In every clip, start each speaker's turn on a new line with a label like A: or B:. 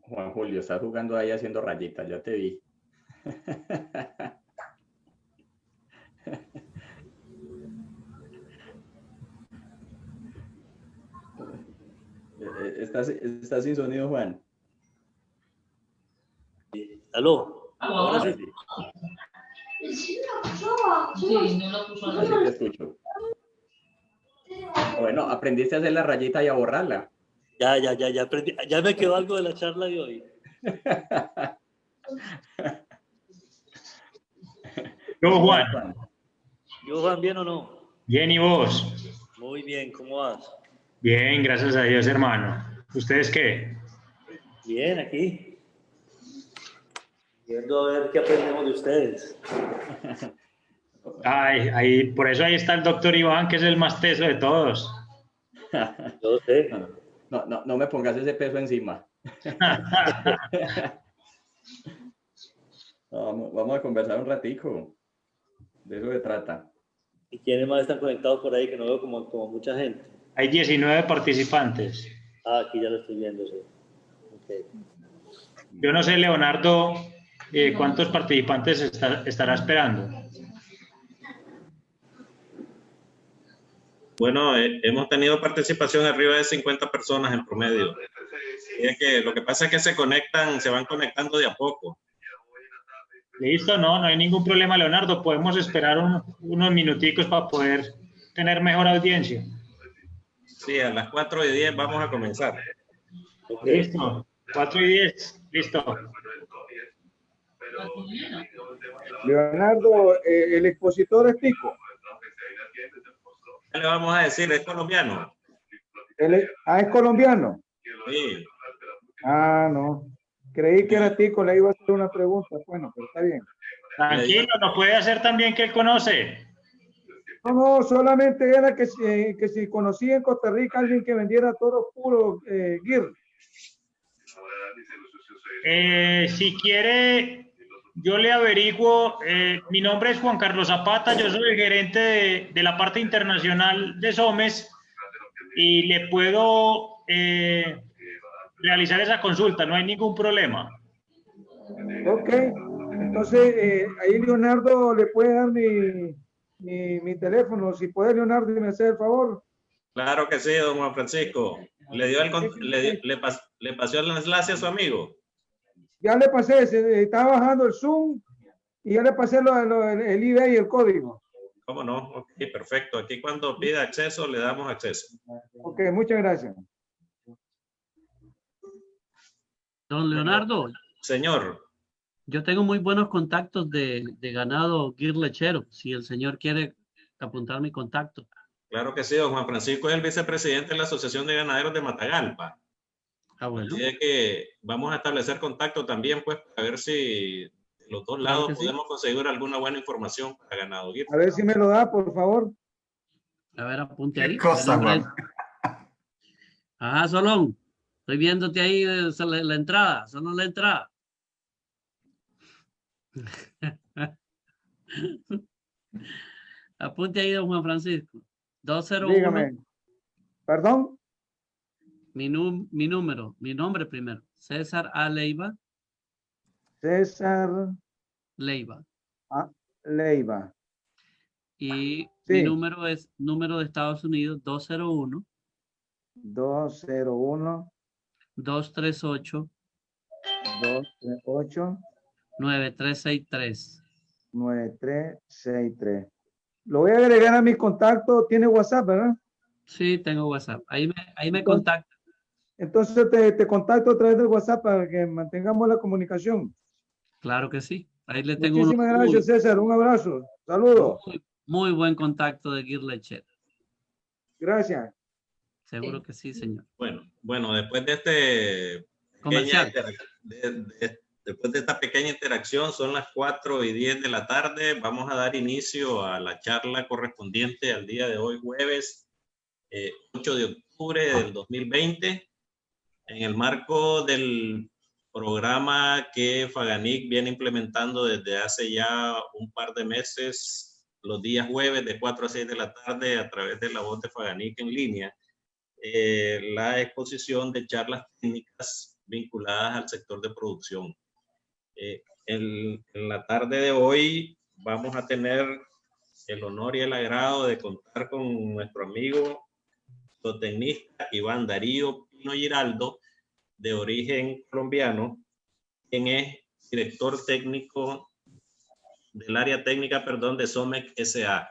A: Juan Julio, estás jugando ahí haciendo rayitas, ya te vi. ¿Estás sin sonido, Juan?
B: ¿Aló? Ahora sí.
A: Sí, así te escucho. Bueno, aprendiste a hacer la rayita y a borrarla.
B: Ya aprendí. Ya me quedó algo de la charla de hoy.
C: Yo, Juan.
B: ¿Yo, Juan, bien o no?
C: Bien, ¿y vos?
B: Muy bien, ¿cómo vas?
C: Bien, gracias a Dios, hermano. ¿Ustedes qué?
B: Bien, aquí. Viendo a ver qué aprendemos de ustedes.
C: Ay, por eso ahí está el doctor Iván, que es el más teso de todos.
B: Yo sé.
A: No me pongas ese peso encima. Vamos a conversar un ratico. De eso se trata.
B: ¿Y quiénes más están conectados por ahí que no veo como mucha gente?
C: Hay 19 participantes.
B: Ah, aquí ya lo estoy viendo, sí. Okay.
C: Yo no sé, Leonardo, ¿cuántos participantes estará esperando?
D: Bueno, hemos tenido participación arriba de 50 personas en promedio. Y es que lo que pasa es que se van conectando de a poco.
C: Listo, no hay ningún problema, Leonardo. Podemos esperar unos minuticos para poder tener mejor audiencia.
D: Sí, a las 4:10 vamos a comenzar.
B: Okay.
C: Listo, 4:10, listo.
E: Leonardo, el expositor es Tico.
D: ¿Qué le vamos a decir? ¿Es colombiano?
E: ¿Es colombiano?
D: Sí.
E: Ah, no. Creí que era Tico, le iba a hacer una pregunta. Bueno, pero está bien.
C: Tranquilo, lo puede hacer también que él conoce.
E: No, solamente era que si conocía en Costa Rica alguien que vendiera toros puros, Gir.
C: Si quiere, yo le averiguo. Mi nombre es Juan Carlos Zapata, yo soy el gerente de la parte internacional de Somes y le puedo realizar esa consulta, no hay ningún problema.
E: Ok, entonces ahí Leonardo le puede dar mi teléfono. Si puede, Leonardo, me hace el favor.
D: Claro que sí, don Juan Francisco. ¿Le pasó el enlace a su amigo?
E: Ya le pasé, está bajando el Zoom y ya le pasé el ID y el código.
D: ¿Cómo no? Ok, perfecto. Aquí cuando pida acceso, le damos acceso.
E: Ok, muchas gracias.
F: Don Leonardo.
D: Señor.
F: Yo tengo muy buenos contactos de ganado Gir lechero, si el señor quiere apuntar mi contacto.
D: Claro que sí, don Juan Francisco es el vicepresidente de la Asociación de Ganaderos de Matagalpa.
F: Ah, bueno.
D: Así es que vamos a establecer contacto también, pues, a ver si los dos lados podemos conseguir alguna buena información para ganado.
E: A ver si me lo da, por favor.
F: A ver, apunte ahí.
G: ¿Qué cosa, Juan?
F: Ajá, Solón. Estoy viéndote ahí la entrada, solo la entrada. Apunte ahí, don Juan Francisco. 201.
E: Dígame. ¿Perdón?
F: Mi número, mi nombre primero. César A. Leiva.
E: César
F: Leiva.
E: Leiva.
F: Y
E: sí.
F: Mi número es número de Estados Unidos 201.
E: 201.
F: 238.
E: 238.
F: 9363.
E: 9363. Lo voy a agregar a mis contactos. Tiene WhatsApp, ¿verdad?
F: Sí, tengo WhatsApp. Ahí me
E: Entonces,
F: contacta.
E: Entonces te contacto a través del WhatsApp para que mantengamos la comunicación.
F: Claro que sí. Ahí le tengo
E: Muchísimas gracias, César. Un abrazo. Saludos.
F: muy buen contacto de Guir Lechero.
E: Gracias.
F: Seguro que sí, señor.
D: Bueno, después de este
F: Comercial.
D: después de esta pequeña interacción, son las 4:10 de la tarde. Vamos a dar inicio a la charla correspondiente al día de hoy, jueves 8 de octubre del 2020, en el marco del programa que Faganic viene implementando desde hace ya un par de meses, los días jueves de 4 a 6 de la tarde a través de la voz de Faganic en línea. La exposición de charlas técnicas vinculadas al sector de producción. En la tarde de hoy vamos a tener el honor y el agrado de contar con nuestro amigo zootecnista Iván Darío Pino Giraldo, de origen colombiano, quien es director técnico del área técnica, de Somec S.A.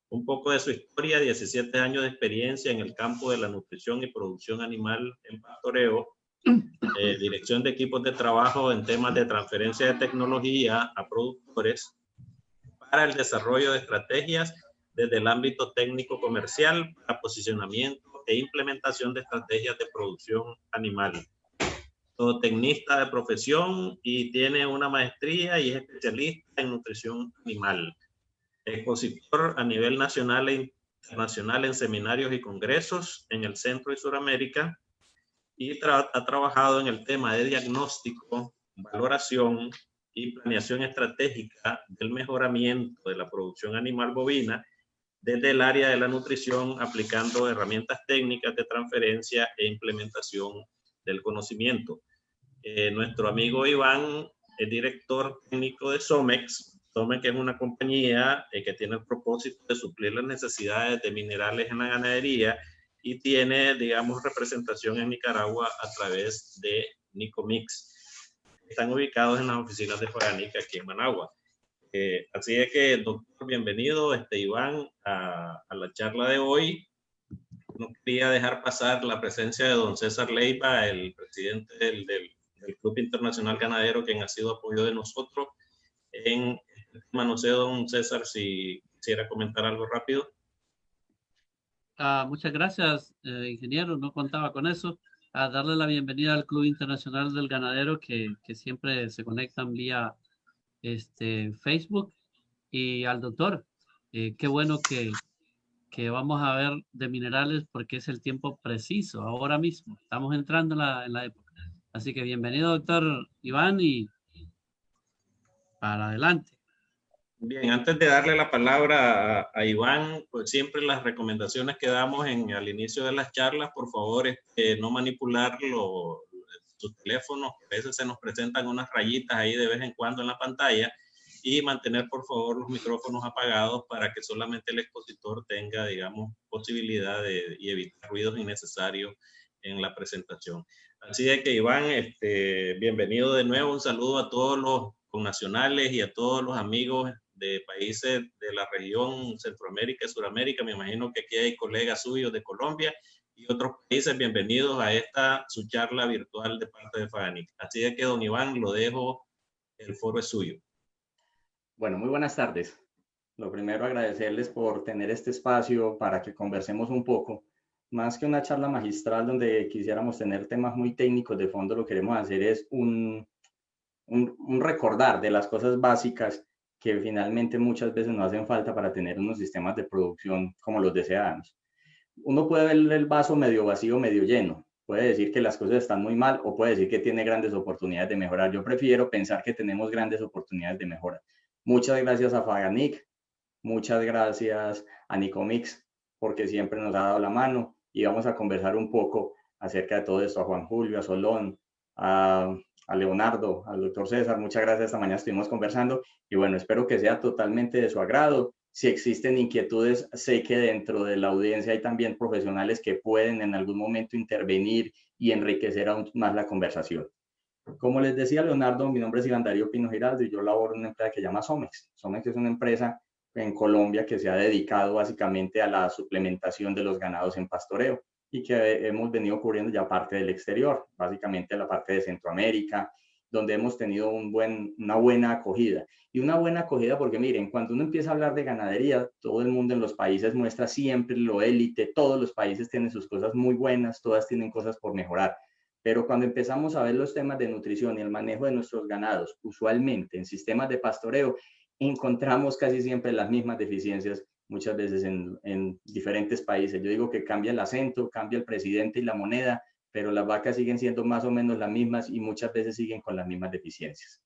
D: Un poco de su historia: 17 años de experiencia en el campo de la nutrición y producción animal en pastoreo, dirección de equipos de trabajo en temas de transferencia de tecnología a productores para el desarrollo de estrategias desde el ámbito técnico comercial para posicionamiento e implementación de estrategias de producción animal. Zootecnista de profesión y tiene una maestría y es especialista en nutrición animal. Expositor a nivel nacional e internacional en seminarios y congresos en el Centro y Suramérica, y ha trabajado en el tema de diagnóstico, valoración y planeación estratégica del mejoramiento de la producción animal bovina desde el área de la nutrición, aplicando herramientas técnicas de transferencia e implementación del conocimiento. Nuestro amigo Iván es director técnico de Somex. Somex es una compañía que tiene el propósito de suplir las necesidades de minerales en la ganadería y tiene, digamos, representación en Nicaragua a través de Nicomix. Están ubicados en las oficinas de Faganic aquí en Managua. Así es que, doctor, bienvenido, Iván, a la charla de hoy. No quería dejar pasar la presencia de don César Leiva, el presidente del Club Internacional Ganadero, quien ha sido apoyo de nosotros en este tema. No sé, don César, si quisiera comentar algo rápido.
F: Muchas gracias, ingeniero. No contaba con eso. A darle la bienvenida al Club Internacional del Ganadero, que siempre se conectan vía Facebook, y al doctor. Qué bueno que vamos a ver de minerales, porque es el tiempo preciso, ahora mismo. Estamos entrando en la época. Así que bienvenido, doctor Iván, y para adelante.
D: Bien, antes de darle la palabra a Iván, pues siempre las recomendaciones que damos al inicio de las charlas: por favor, no manipular sus teléfonos, que a veces se nos presentan unas rayitas ahí de vez en cuando en la pantalla, y mantener por favor los micrófonos apagados para que solamente el expositor tenga, digamos, posibilidad y evitar ruidos innecesarios en la presentación. Así de que, Iván, bienvenido de nuevo. Un saludo a todos los connacionales y a todos los amigos de países de la región Centroamérica y Suramérica. Me imagino que aquí hay colegas suyos de Colombia y otros países. Bienvenidos a esta su charla virtual de parte de Faganic. Así de que, don Iván, lo dejo, el foro es suyo.
G: Bueno, muy buenas tardes. Lo primero, agradecerles por tener este espacio para que conversemos un poco. Más que una charla magistral donde quisiéramos tener temas muy técnicos de fondo, lo que queremos hacer es un recordar de las cosas básicas que finalmente muchas veces nos hacen falta para tener unos sistemas de producción como los deseados. Uno puede ver el vaso medio vacío, medio lleno. Puede decir que las cosas están muy mal o puede decir que tiene grandes oportunidades de mejorar. Yo prefiero pensar que tenemos grandes oportunidades de mejora. Muchas gracias a Faganic, muchas gracias a Nicomix, porque siempre nos ha dado la mano, y vamos a conversar un poco acerca de todo esto. A Juan Julio, a Solón, a Leonardo, al doctor César, muchas gracias. Esta mañana estuvimos conversando y bueno, espero que sea totalmente de su agrado. Si existen inquietudes, sé que dentro de la audiencia hay también profesionales que pueden en algún momento intervenir y enriquecer aún más la conversación. Como les decía Leonardo, mi nombre es Iván Darío Pino Giraldo y yo laboro en una empresa que se llama Somex. Somex es una empresa en Colombia que se ha dedicado básicamente a la suplementación de los ganados en pastoreo y que hemos venido cubriendo ya parte del exterior, básicamente la parte de Centroamérica, donde hemos tenido una buena acogida. Y una buena acogida porque miren, cuando uno empieza a hablar de ganadería, todo el mundo en los países muestra siempre lo élite, todos los países tienen sus cosas muy buenas, todas tienen cosas por mejorar. Pero cuando empezamos a ver los temas de nutrición y el manejo de nuestros ganados, usualmente en sistemas de pastoreo, encontramos casi siempre las mismas deficiencias, muchas veces en diferentes países. Yo digo que cambia el acento, cambia el presidente y la moneda, pero las vacas siguen siendo más o menos las mismas y muchas veces siguen con las mismas deficiencias.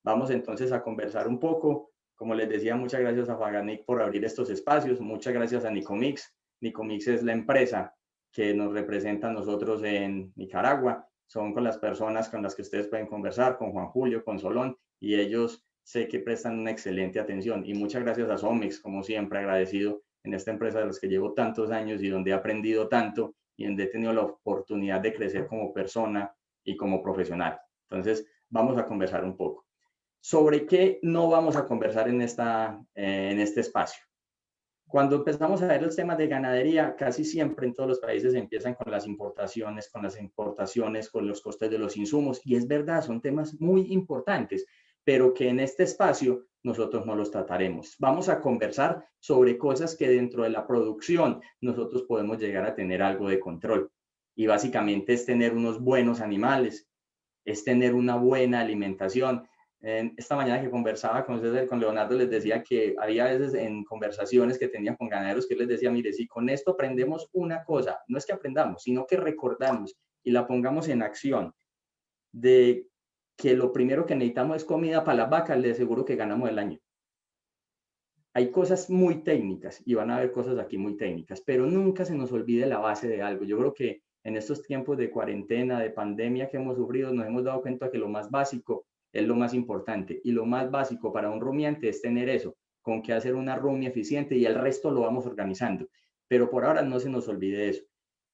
G: Vamos entonces a conversar un poco. Como les decía, muchas gracias a Faganic por abrir estos espacios, muchas gracias a Nicomix. Nicomix es la empresa que nos representa a nosotros en Nicaragua. Son con las personas con las que ustedes pueden conversar, con Juan Julio, con Solón, y ellos sé que prestan una excelente atención. Y muchas gracias a Somex, como siempre, agradecido en esta empresa de los que llevo tantos años y donde he aprendido tanto y donde he tenido la oportunidad de crecer como persona y como profesional. Entonces, vamos a conversar un poco. ¿Sobre qué no vamos a conversar en este espacio? Cuando empezamos a ver los temas de ganadería, casi siempre en todos los países empiezan con las importaciones, con los costes de los insumos, y es verdad, son temas muy importantes, pero que en este espacio nosotros no los trataremos. Vamos a conversar sobre cosas que dentro de la producción nosotros podemos llegar a tener algo de control, y básicamente es tener unos buenos animales, es tener una buena alimentación. Esta mañana que conversaba con Leonardo, les decía que había veces en conversaciones que tenía con ganaderos que les decía, mire, si con esto aprendemos una cosa, no es que aprendamos, sino que recordamos y la pongamos en acción, de que lo primero que necesitamos es comida para las vacas, les aseguro que ganamos el año. Hay cosas muy técnicas y van a haber cosas aquí muy técnicas, pero nunca se nos olvide la base de algo. Yo creo que en estos tiempos de cuarentena, de pandemia que hemos sufrido, nos hemos dado cuenta que lo más básico es lo más importante, y lo más básico para un rumiante es tener eso, con qué hacer una rumia eficiente, y el resto lo vamos organizando. Pero por ahora no se nos olvide eso.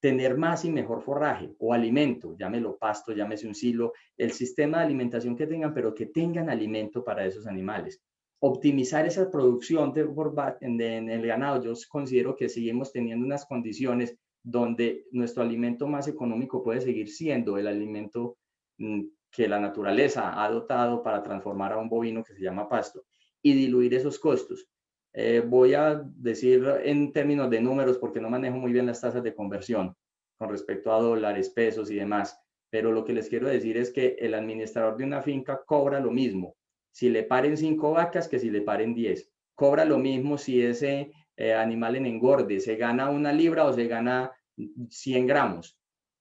G: Tener más y mejor forraje o alimento, llámelo pasto, llámese un silo, el sistema de alimentación que tengan, pero que tengan alimento para esos animales. Optimizar esa producción en el ganado. Yo considero que seguimos teniendo unas condiciones donde nuestro alimento más económico puede seguir siendo el alimento que la naturaleza ha dotado para transformar a un bovino que se llama pasto y diluir esos costos. Voy a decir en términos de números porque no manejo muy bien las tasas de conversión con respecto a dólares, pesos y demás, pero lo que les quiero decir es que el administrador de una finca cobra lo mismo si le paren 5 vacas que si le paren 10. Cobra lo mismo si ese animal en engorde se gana 1 libra o se gana 100 gramos.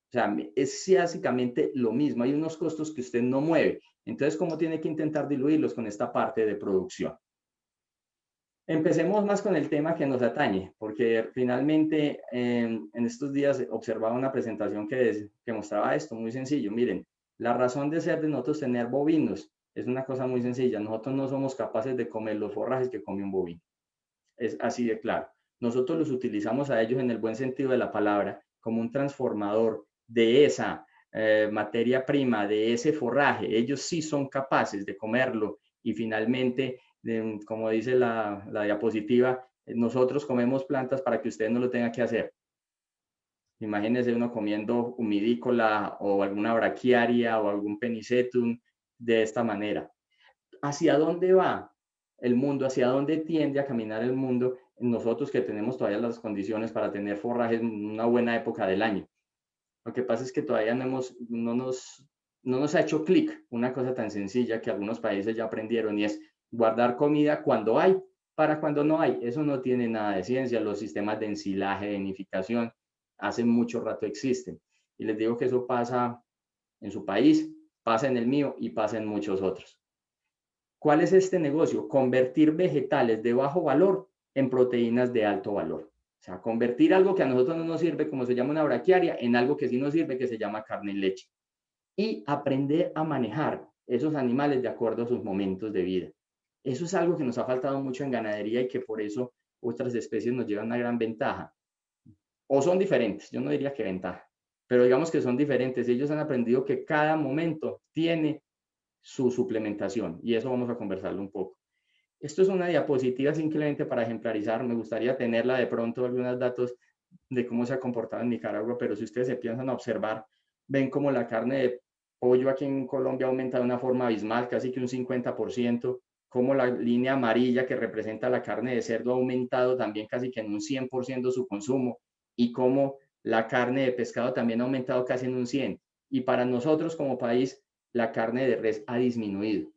G: O sea, es básicamente lo mismo. Hay unos costos que usted no mueve. Entonces, ¿cómo tiene que intentar diluirlos con esta parte de producción? Empecemos más con el tema que nos atañe, porque finalmente en estos días observaba una presentación que mostraba esto, muy sencillo. Miren, la razón de ser de nosotros tener bovinos es una cosa muy sencilla. Nosotros no somos capaces de comer los forrajes que come un bovino. Es así de claro. Nosotros los utilizamos a ellos en el buen sentido de la palabra como un transformador de esa materia prima, de ese forraje. Ellos sí son capaces de comerlo y finalmente, como dice la diapositiva, nosotros comemos plantas para que usted no lo tenga que hacer. Imagínense uno comiendo humidícola o alguna braquiaria o algún penicetum de esta manera. ¿Hacia dónde va el mundo? ¿Hacia dónde tiende a caminar el mundo? Nosotros que tenemos todavía las condiciones para tener forrajes en una buena época del año. Lo que pasa es que todavía no nos ha hecho clic una cosa tan sencilla que algunos países ya aprendieron, y es guardar comida cuando hay, para cuando no hay. Eso no tiene nada de ciencia. Los sistemas de ensilaje, de nidificación, hace mucho rato existen. Y les digo que eso pasa en su país, pasa en el mío y pasa en muchos otros. ¿Cuál es este negocio? Convertir vegetales de bajo valor en proteínas de alto valor. O sea, convertir algo que a nosotros no nos sirve, como se llama una braquiaria, en algo que sí nos sirve, que se llama carne y leche. Y aprender a manejar esos animales de acuerdo a sus momentos de vida. Eso es algo que nos ha faltado mucho en ganadería y que por eso otras especies nos llevan una gran ventaja. O son diferentes, yo no diría que ventaja. pero digamos que son diferentes. Ellos han aprendido que cada momento tiene su suplementación y eso vamos a conversarlo un poco. Esto es una diapositiva simplemente para ejemplarizar. Me gustaría tenerla de pronto algunos datos de cómo se ha comportado en Nicaragua, pero si ustedes se piensan a observar, ven como la carne de pollo aquí en Colombia aumenta de una forma abismal, casi que un 50%, como la línea amarilla que representa la carne de cerdo ha aumentado también casi que en un 100% su consumo, y como la carne de pescado también ha aumentado casi en un 100%. Y para nosotros como país, la carne de res ha disminuido.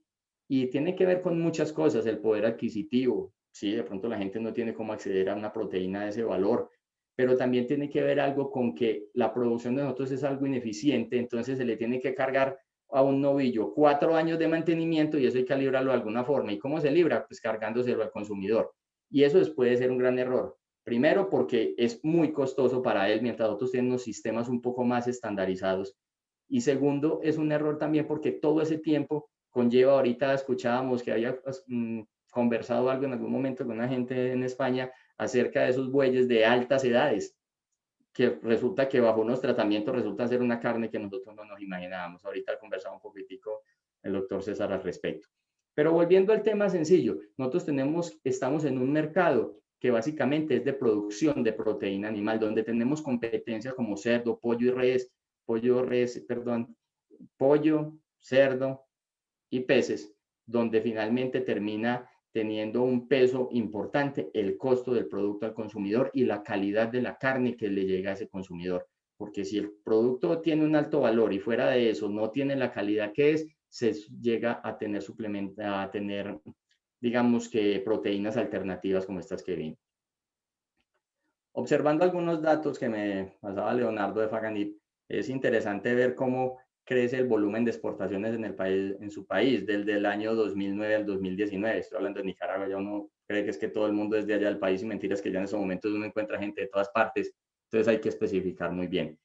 G: Y tiene que ver con muchas cosas, el poder adquisitivo. Sí, de pronto la gente no tiene cómo acceder a una proteína de ese valor, pero también tiene que ver algo con que la producción de nosotros es algo ineficiente, entonces se le tiene que cargar a un novillo 4 años de mantenimiento y eso hay que librarlo de alguna forma. ¿Y cómo se libra? Pues cargándoselo al consumidor. Y eso puede ser un gran error. Primero, porque es muy costoso para él, mientras otros tienen unos sistemas un poco más estandarizados. Y segundo, es un error también porque todo ese tiempo conlleva, ahorita escuchábamos que había conversado algo en algún momento con una gente en España acerca de esos bueyes de altas edades, que resulta que bajo unos tratamientos resulta ser una carne que nosotros no nos imaginábamos. Ahorita conversaba un poquitico el doctor César al respecto. Pero volviendo al tema sencillo, nosotros estamos en un mercado que básicamente es de producción de proteína animal, donde tenemos competencias como cerdo, pollo, cerdo y peces, donde finalmente termina teniendo un peso importante el costo del producto al consumidor y la calidad de la carne que le llega a ese consumidor. Porque si el producto tiene un alto valor y fuera de eso no tiene la calidad que es, se llega a tener digamos que proteínas alternativas como estas que vimos. Observando algunos datos que me pasaba Leonardo de Faganit, es interesante ver cómo crece el volumen de exportaciones en su país, desde el año 2009 al 2019. Estoy hablando de Nicaragua, ya uno cree que es que todo el mundo es de allá del país y mentiras que ya en esos momentos uno encuentra gente de todas partes, entonces hay que especificar muy bien.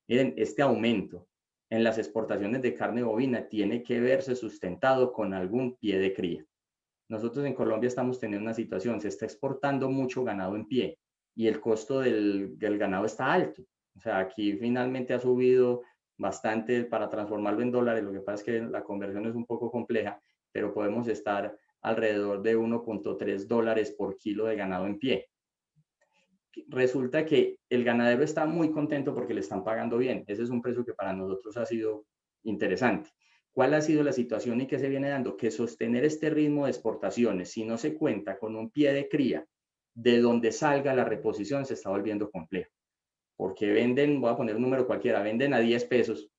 G: Miren, este aumento en las exportaciones de carne bovina tiene que verse sustentado con algún pie de cría. Nosotros en Colombia estamos teniendo una situación, se está exportando mucho ganado en pie y el costo del ganado está alto. O sea, aquí finalmente ha subido bastante para transformarlo en dólares. Lo que pasa es que la conversión es un poco compleja, pero podemos estar alrededor de 1.3 dólares por kilo de ganado en pie. Resulta que el ganadero está muy contento porque le están pagando bien. Ese es un precio que para nosotros ha sido interesante. ¿Cuál ha sido la situación y qué se viene dando? Que sostener este ritmo de exportaciones, si no se cuenta con un pie de cría de donde salga la reposición, se está volviendo complejo. Porque venden, voy a poner un número cualquiera, venden a 10 pesos,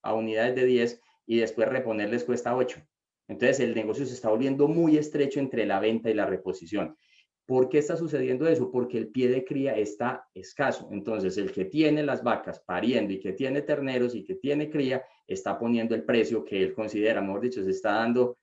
G: a unidades de 10, y después reponerles cuesta 8. Entonces el negocio se está volviendo muy estrecho entre la venta y la reposición. ¿Por qué está sucediendo eso? Porque el pie de cría está escaso. Entonces el que tiene las vacas pariendo y que tiene terneros y que tiene cría, está poniendo el precio que él considera, mejor dicho, se está dando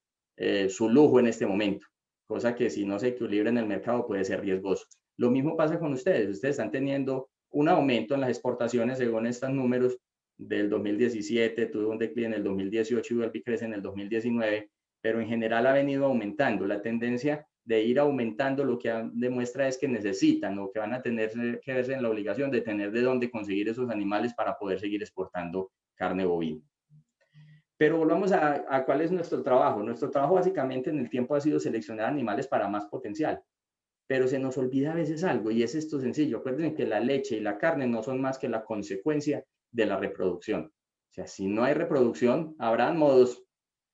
G: su lujo en este momento, cosa que si no se equilibra en el mercado puede ser riesgoso. Lo mismo pasa con ustedes. Ustedes están teniendo un aumento en las exportaciones según estos números del 2017, tuvo un declive en el 2018 y vuelve y crece en el 2019, pero en general ha venido aumentando. La tendencia de ir aumentando lo que demuestra es que necesitan o que van a tener que verse en la obligación de tener de dónde conseguir esos animales para poder seguir exportando carne bovina. Pero volvamos a cuál es nuestro trabajo. Nuestro trabajo básicamente en el tiempo ha sido seleccionar animales para más potencial. Pero se nos olvida a veces algo y es esto sencillo. Acuérdense que la leche y la carne no son más que la consecuencia de la reproducción. O sea, si no hay reproducción, habrán modos,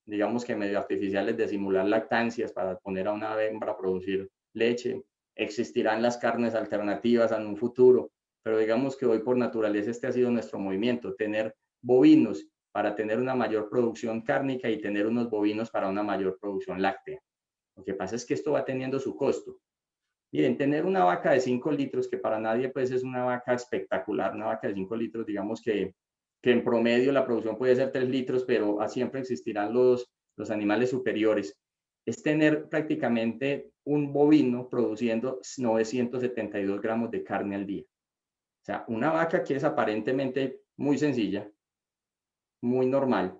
G: digamos que medio artificiales de simular lactancias para poner a una hembra a producir leche. Existirán las carnes alternativas en un futuro, pero digamos que hoy por naturaleza este ha sido nuestro movimiento, tener bovinos para tener una mayor producción cárnica y tener unos bovinos para una mayor producción láctea. Lo que pasa es que esto va teniendo su costo. Miren, tener una vaca de 5 litros, que para nadie pues es una vaca espectacular, una vaca de 5 litros, digamos que en promedio la producción puede ser 3 litros, pero siempre existirán los animales superiores, es tener prácticamente un bovino produciendo 972 gramos de carne al día. O sea, una vaca que es aparentemente muy sencilla, muy normal,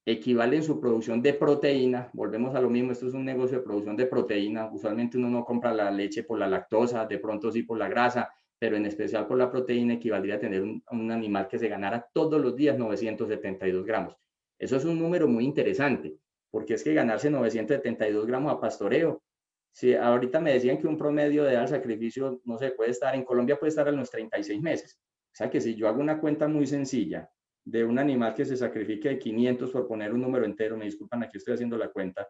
G: equivale en su producción de proteína, volvemos a lo mismo, esto es un negocio de producción de proteína, usualmente uno no compra la leche por la lactosa, de pronto sí por la grasa, pero en especial por la proteína equivaldría a tener un animal que se ganara todos los días 972 gramos. Eso es un número muy interesante, porque es que ganarse 972 gramos a pastoreo, si ahorita me decían que un promedio de al sacrificio, no sé, puede estar, en Colombia puede estar a los 36 meses. O sea que si yo hago una cuenta muy sencilla de un animal que se sacrifique de 500, por poner un número entero, me disculpan, aquí estoy haciendo la cuenta,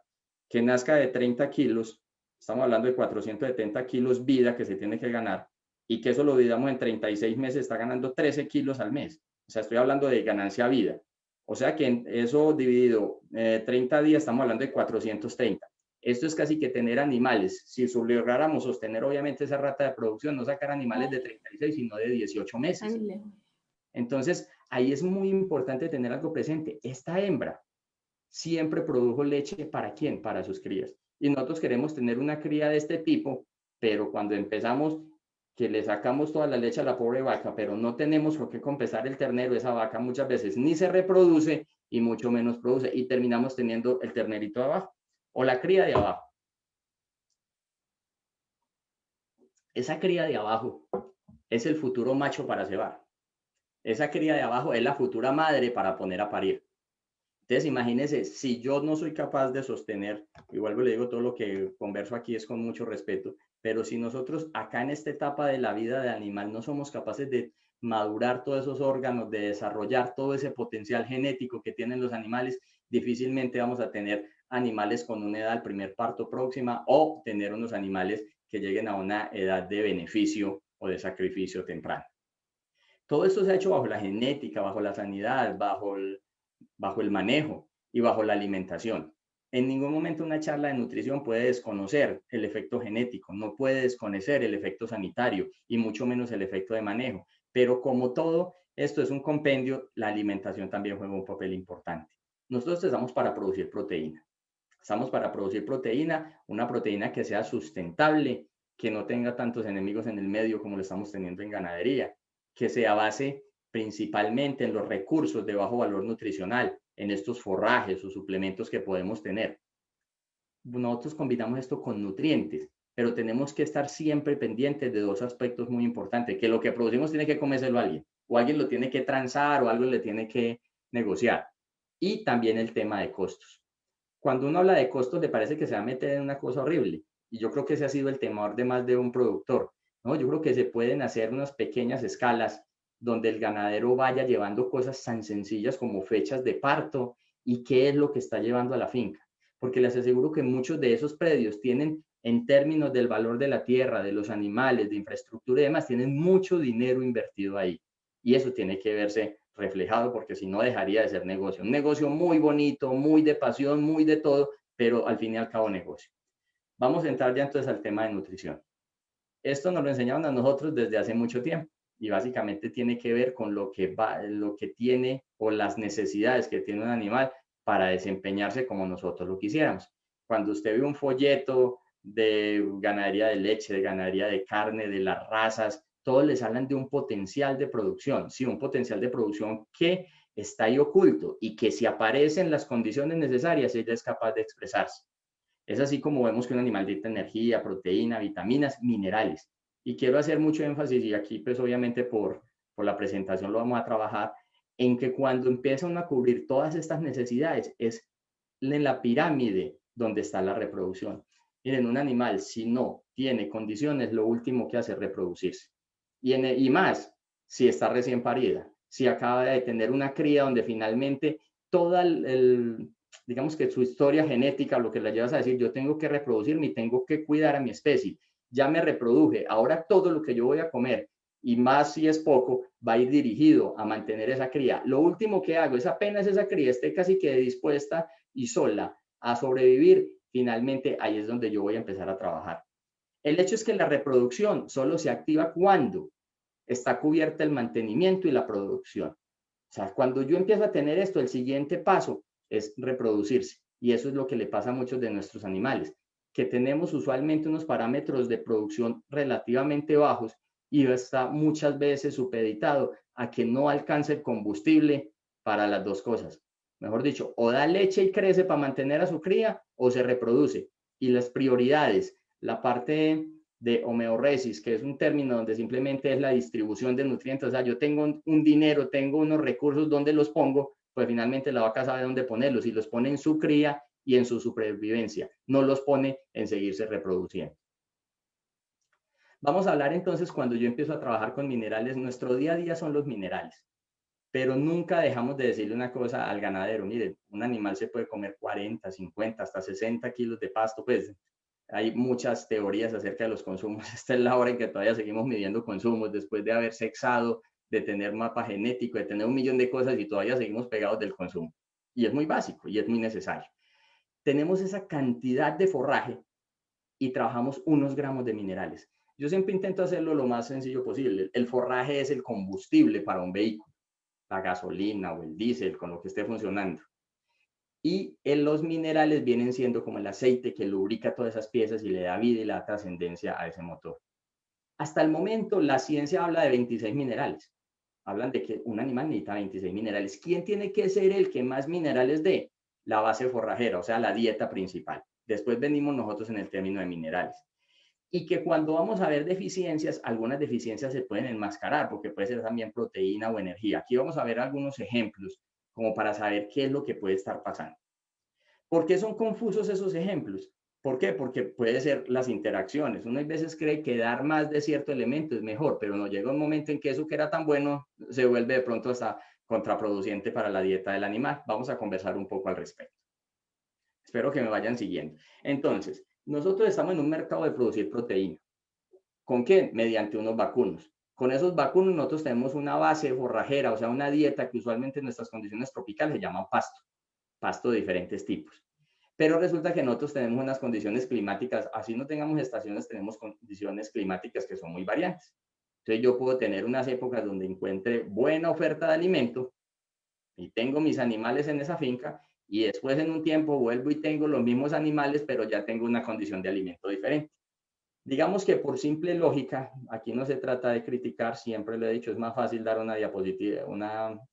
G: que nazca de 30 kilos, estamos hablando de 470 kilos vida que se tiene que ganar, y que eso lo dividamos en 36 meses, está ganando 13 kilos al mes. O sea, estoy hablando de ganancia vida. O sea que en eso dividido 30 días, estamos hablando de 430. Esto es casi que tener animales. Si lográramos sostener obviamente esa rata de producción, no sacar animales de 36, sino de 18 meses. Entonces, ahí es muy importante tener algo presente. Esta hembra siempre produjo leche, ¿para quién? Para sus crías. Y nosotros queremos tener una cría de este tipo, pero cuando empezamos, que le sacamos toda la leche a la pobre vaca, pero no tenemos por qué compensar el ternero, esa vaca muchas veces ni se reproduce y mucho menos produce, y terminamos teniendo el ternerito de abajo o la cría de abajo. Esa cría de abajo es el futuro macho para cebar. Esa cría de abajo es la futura madre para poner a parir. Entonces, imagínense, si yo no soy capaz de sostener, y vuelvo y le digo, todo lo que converso aquí es con mucho respeto, pero si nosotros acá en esta etapa de la vida del animal no somos capaces de madurar todos esos órganos, de desarrollar todo ese potencial genético que tienen los animales, difícilmente vamos a tener animales con una edad del primer parto próxima o tener unos animales que lleguen a una edad de beneficio o de sacrificio temprano. Todo esto se ha hecho bajo la genética, bajo la sanidad, bajo el manejo y bajo la alimentación. En ningún momento una charla de nutrición puede desconocer el efecto genético, no puede desconocer el efecto sanitario y mucho menos el efecto de manejo. Pero como todo esto es un compendio, la alimentación también juega un papel importante. Nosotros estamos para producir proteína. Estamos para producir proteína, una proteína que sea sustentable, que no tenga tantos enemigos en el medio como lo estamos teniendo en ganadería, que se base principalmente en los recursos de bajo valor nutricional, en estos forrajes o suplementos que podemos tener. Nosotros combinamos esto con nutrientes, pero tenemos que estar siempre pendientes de dos aspectos muy importantes, que lo que producimos tiene que comérselo a alguien, o alguien lo tiene que transar, o algo le tiene que negociar. Y también el tema de costos. Cuando uno habla de costos, le parece que se va a meter en una cosa horrible, y yo creo que ese ha sido el temor de más de un productor, ¿no? Yo creo que se pueden hacer unas pequeñas escalas donde el ganadero vaya llevando cosas tan sencillas como fechas de parto y qué es lo que está llevando a la finca. Porque les aseguro que muchos de esos predios tienen, en términos del valor de la tierra, de los animales, de infraestructura y demás, tienen mucho dinero invertido ahí. Y eso tiene que verse reflejado, porque si no dejaría de ser negocio. Un negocio muy bonito, muy de pasión, muy de todo, pero al fin y al cabo negocio. Vamos a entrar ya entonces al tema de nutrición. Esto nos lo enseñaron a nosotros desde hace mucho tiempo. Y básicamente tiene que ver con lo que tiene o las necesidades que tiene un animal para desempeñarse como nosotros lo quisiéramos. Cuando usted ve un folleto de ganadería de leche, de ganadería de carne, de las razas, todos les hablan de un potencial de producción, sí, un potencial de producción que está ahí oculto y que si aparecen las condiciones necesarias, ella es capaz de expresarse. Es así como vemos que un animal necesita energía, proteína, vitaminas, minerales. Y quiero hacer mucho énfasis, y aquí pues obviamente por la presentación lo vamos a trabajar, en que cuando empieza uno a cubrir todas estas necesidades es en la pirámide donde está la reproducción. Miren, un animal si no tiene condiciones, lo último que hace es reproducirse. Y más, si está recién parida, si acaba de tener una cría donde finalmente toda digamos que su historia genética, lo que la llevas a decir, yo tengo que reproducirme y tengo que cuidar a mi especie. Ya me reproduje, ahora todo lo que yo voy a comer, y más si es poco, va a ir dirigido a mantener esa cría. Lo último que hago es apenas esa cría esté casi que dispuesta y sola a sobrevivir, finalmente ahí es donde yo voy a empezar a trabajar. El hecho es que la reproducción solo se activa cuando está cubierta el mantenimiento y la producción. O sea, cuando yo empiezo a tener esto, el siguiente paso es reproducirse. Y eso es lo que le pasa a muchos de nuestros animales, que tenemos usualmente unos parámetros de producción relativamente bajos y está muchas veces supeditado a que no alcance el combustible para las dos cosas. Mejor dicho, o da leche y crece para mantener a su cría o se reproduce. Y las prioridades, la parte de homeoresis, que es un término donde simplemente es la distribución de nutrientes. O sea, yo tengo un dinero, tengo unos recursos, ¿dónde los pongo? Pues finalmente la vaca sabe dónde ponerlos y los pone en su cría y en su supervivencia, no los pone en seguirse reproduciendo. Vamos a hablar entonces cuando yo empiezo a trabajar con minerales. Nuestro día a día son los minerales, pero nunca dejamos de decirle una cosa al ganadero. Miren, un animal se puede comer 40, 50, hasta 60 kilos de pasto. Pues hay muchas teorías acerca de los consumos. Esta es la hora en que todavía seguimos midiendo consumos después de haber sexado, de tener mapa genético, de tener 1.000.000 de cosas y todavía seguimos pegados del consumo. Y es muy básico y es muy necesario. Tenemos esa cantidad de forraje y trabajamos unos gramos de minerales. Yo siempre intento hacerlo lo más sencillo posible. El forraje es el combustible para un vehículo, la gasolina o el diésel, con lo que esté funcionando. Y los minerales vienen siendo como el aceite que lubrica todas esas piezas y le da vida y le da trascendencia a ese motor. Hasta el momento, la ciencia habla de 26 minerales. Hablan de que un animal necesita 26 minerales. ¿Quién tiene que ser el que más minerales dé? La base forrajera, o sea, la dieta principal. Después venimos nosotros en el término de minerales. Y que cuando vamos a ver deficiencias, algunas deficiencias se pueden enmascarar, porque puede ser también proteína o energía. Aquí vamos a ver algunos ejemplos, como para saber qué es lo que puede estar pasando. ¿Por qué son confusos esos ejemplos? ¿Por qué? Porque puede ser las interacciones. Uno a veces cree que dar más de cierto elemento es mejor, pero no llega un momento en que eso que era tan bueno se vuelve de pronto hasta contraproducente para la dieta del animal. Vamos a conversar un poco al respecto. Espero que me vayan siguiendo. Entonces, nosotros estamos en un mercado de producir proteína. ¿Con qué? Mediante unos vacunos. Con esos vacunos nosotros tenemos una base forrajera, o sea, una dieta que usualmente en nuestras condiciones tropicales se llama pasto de diferentes tipos. Pero resulta que nosotros tenemos unas condiciones climáticas, así no tengamos estaciones, tenemos condiciones climáticas que son muy variantes. Entonces yo puedo tener unas épocas donde encuentre buena oferta de alimento y tengo mis animales en esa finca y después en un tiempo vuelvo y tengo los mismos animales, pero ya tengo una condición de alimento diferente. Digamos que por simple lógica, aquí no se trata de criticar, siempre lo he dicho, es más fácil dar una diapositiva,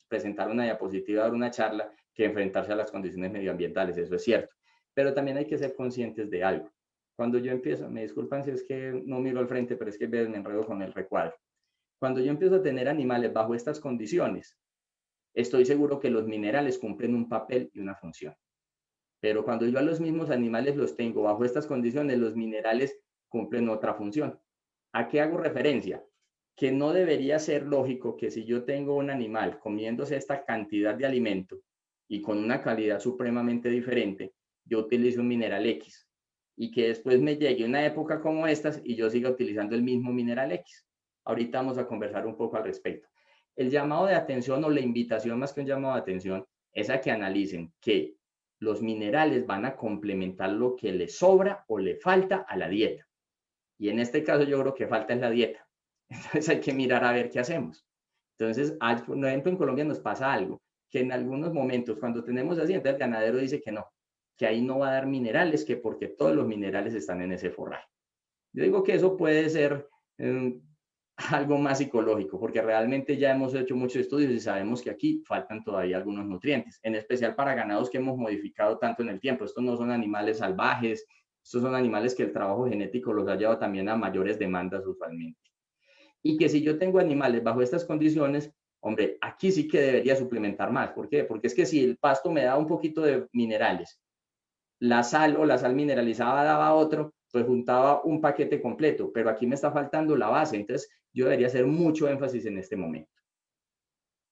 G: presentar una diapositiva, dar una charla, que enfrentarse a las condiciones medioambientales, eso es cierto. Pero también hay que ser conscientes de algo. Cuando yo empiezo, me disculpan si es que no miro al frente, pero es que me enredo con el recuadro. Cuando yo empiezo a tener animales bajo estas condiciones, estoy seguro que los minerales cumplen un papel y una función. Pero cuando yo a los mismos animales los tengo bajo estas condiciones, los minerales cumplen otra función. ¿A qué hago referencia? Que no debería ser lógico que si yo tengo un animal comiéndose esta cantidad de alimento y con una calidad supremamente diferente, yo utilizo un mineral X y que después me llegue una época como estas y yo siga utilizando el mismo mineral X. Ahorita vamos a conversar un poco al respecto. El llamado de atención o la invitación más que un llamado de atención es a que analicen que los minerales van a complementar lo que le sobra o le falta a la dieta. Y en este caso yo creo que falta es la dieta. Entonces hay que mirar a ver qué hacemos. Entonces, por ejemplo, en Colombia nos pasa algo, que en algunos momentos cuando tenemos así, entonces el ganadero dice que no, que ahí no va a dar minerales, que porque todos los minerales están en ese forraje. Yo digo que eso puede ser algo más psicológico, porque realmente ya hemos hecho muchos estudios y sabemos que aquí faltan todavía algunos nutrientes, en especial para ganados que hemos modificado tanto en el tiempo. Estos no son animales salvajes, estos son animales que el trabajo genético los ha llevado también a mayores demandas usualmente. Y que si yo tengo animales bajo estas condiciones, hombre, aquí sí que debería suplementar más. ¿Por qué? Porque es que si el pasto me da un poquito de minerales, la sal o la sal mineralizada daba otro, pues juntaba un paquete completo, pero aquí me está faltando la base, entonces yo debería hacer mucho énfasis en este momento.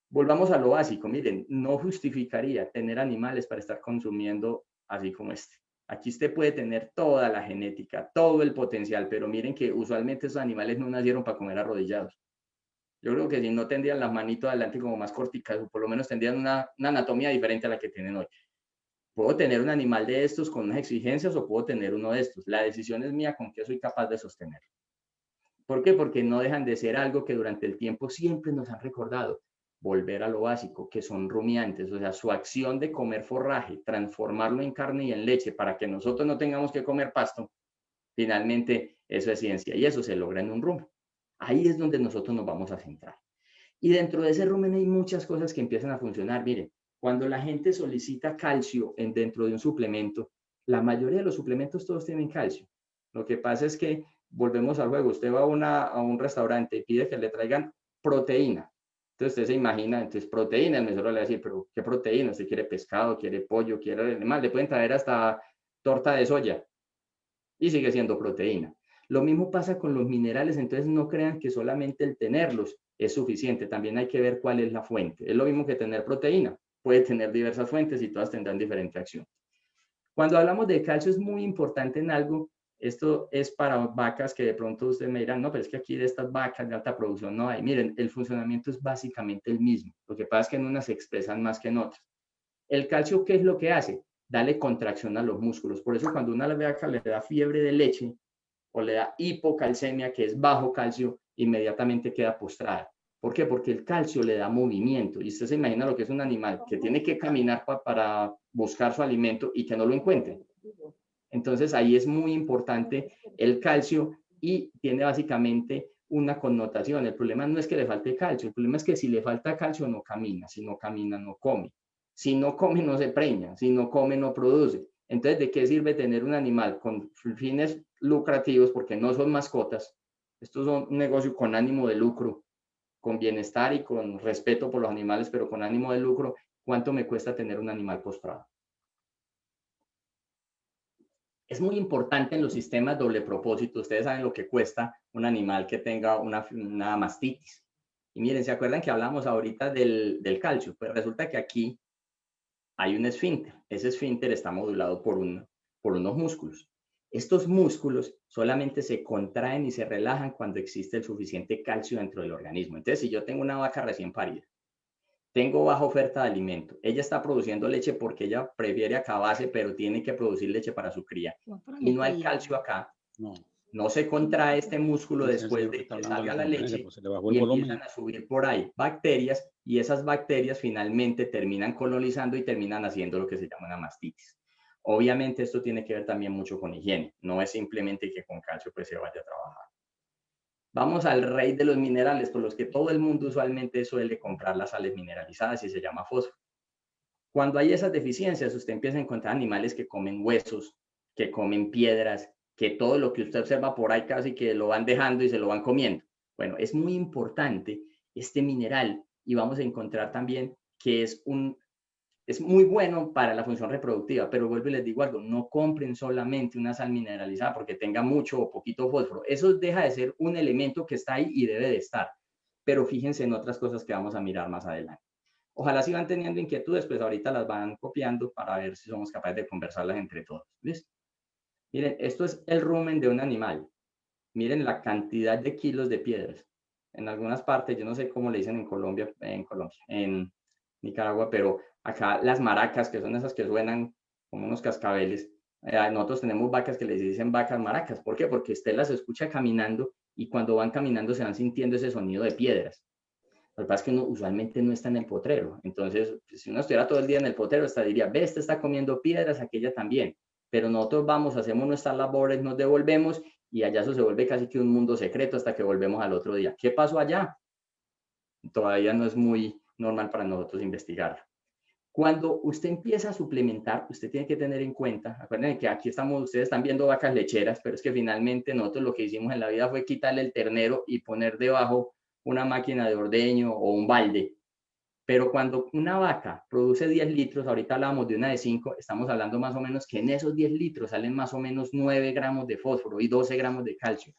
G: Volvamos a lo básico, miren, no justificaría tener animales para estar consumiendo así como este. Aquí usted puede tener toda la genética, todo el potencial, pero miren que usualmente esos animales no nacieron para comer arrodillados. Yo creo que si no tendrían las manitos adelante como más corticas, o por lo menos tendrían una anatomía diferente a la que tienen hoy. Puedo tener un animal de estos con unas exigencias o puedo tener uno de estos. La decisión es mía con qué soy capaz de sostener. ¿Por qué? Porque no dejan de ser algo que durante el tiempo siempre nos han recordado. Volver a lo básico, que son rumiantes, o sea, su acción de comer forraje, transformarlo en carne y en leche para que nosotros no tengamos que comer pasto, finalmente eso es ciencia y eso se logra en un rumen. Ahí es donde nosotros nos vamos a centrar. Y dentro de ese rumen hay muchas cosas que empiezan a funcionar. Miren, cuando la gente solicita calcio dentro de un suplemento, la mayoría de los suplementos todos tienen calcio. Lo que pasa es que volvemos al juego. Usted va a un restaurante y pide que le traigan proteína. Entonces usted se imagina, entonces proteína, el mesero le va a decir, pero ¿qué proteína? ¿Usted quiere pescado, quiere pollo, quiere animal? Le pueden traer hasta torta de soya y sigue siendo proteína. Lo mismo pasa con los minerales, entonces no crean que solamente el tenerlos es suficiente, también hay que ver cuál es la fuente. Es lo mismo que tener proteína, puede tener diversas fuentes y todas tendrán diferente acción. Cuando hablamos de calcio es muy importante en algo, esto es para vacas que de pronto ustedes me dirán, no, pero es que aquí de estas vacas de alta producción no hay. Miren, el funcionamiento es básicamente el mismo, lo que pasa es que en unas se expresan más que en otras. El calcio, ¿qué es lo que hace? Dale contracción a los músculos, por eso cuando una vaca le da fiebre de leche, o le da hipocalcemia, que es bajo calcio, inmediatamente queda postrada. ¿Por qué? Porque el calcio le da movimiento. Y usted se imagina lo que es un animal que tiene que caminar para buscar su alimento y que no lo encuentre. Entonces ahí es muy importante el calcio y tiene básicamente una connotación. El problema no es que le falte calcio, el problema es que si le falta calcio no camina, si no camina no come. Si no come no se preña, si no come no produce. Entonces, ¿de qué sirve tener un animal con fines lucrativos? Porque no son mascotas. Estos son un negocio con ánimo de lucro, con bienestar y con respeto por los animales, pero con ánimo de lucro. ¿Cuánto me cuesta tener un animal postrado? Es muy importante en los sistemas doble propósito. Ustedes saben lo que cuesta un animal que tenga una mastitis. Y miren, ¿se acuerdan que hablamos ahorita del calcio? Pues resulta que aquí hay un esfínter. Ese esfínter está modulado por unos músculos. Estos músculos solamente se contraen y se relajan cuando existe el suficiente calcio dentro del organismo. Entonces, si yo tengo una vaca recién parida, tengo baja oferta de alimento, ella está produciendo leche porque ella prefiere acabarse, pero tiene que producir leche para su cría, y no hay calcio acá, no se contrae este músculo después de que salga la leche y empiezan a subir por ahí bacterias y esas bacterias finalmente terminan colonizando y terminan haciendo lo que se llama una mastitis. Obviamente esto tiene que ver también mucho con higiene, no es simplemente que con calcio pues se vaya a trabajar. Vamos al rey de los minerales, por los que todo el mundo usualmente suele comprar las sales mineralizadas y se llama fósforo. Cuando hay esas deficiencias, usted empieza a encontrar animales que comen huesos, que comen piedras, que todo lo que usted observa por ahí casi que lo van dejando y se lo van comiendo. Bueno, es muy importante este mineral y vamos a encontrar también que es muy bueno para la función reproductiva, pero vuelvo y les digo algo, no compren solamente una sal mineralizada porque tenga mucho o poquito fósforo. Eso deja de ser un elemento que está ahí y debe de estar, pero fíjense en otras cosas que vamos a mirar más adelante. Ojalá sigan teniendo inquietudes, pues ahorita las van copiando para ver si somos capaces de conversarlas entre todos. ¿Listo? Miren, esto es el rumen de un animal. Miren la cantidad de kilos de piedras. En algunas partes, yo no sé cómo le dicen en Colombia, en Nicaragua, pero acá las maracas, que son esas que suenan como unos cascabeles, nosotros tenemos vacas que les dicen vacas maracas. ¿Por qué? Porque usted las escucha caminando y cuando van caminando se van sintiendo ese sonido de piedras. Lo que pasa es que uno usualmente no está en el potrero. Entonces, si uno estuviera todo el día en el potrero, hasta diría, ve, este está comiendo piedras, aquella también. Pero nosotros vamos, hacemos nuestras labores, nos devolvemos y allá eso se vuelve casi que un mundo secreto hasta que volvemos al otro día. ¿Qué pasó allá? Todavía no es muy normal para nosotros investigar. Cuando usted empieza a suplementar, usted tiene que tener en cuenta, acuérdense que aquí ustedes están viendo vacas lecheras, pero es que finalmente nosotros lo que hicimos en la vida fue quitarle el ternero y poner debajo una máquina de ordeño o un balde. Pero cuando una vaca produce 10 litros, ahorita hablábamos de una de 5, estamos hablando más o menos que en esos 10 litros salen más o menos 9 gramos de fósforo y 12 gramos de calcio.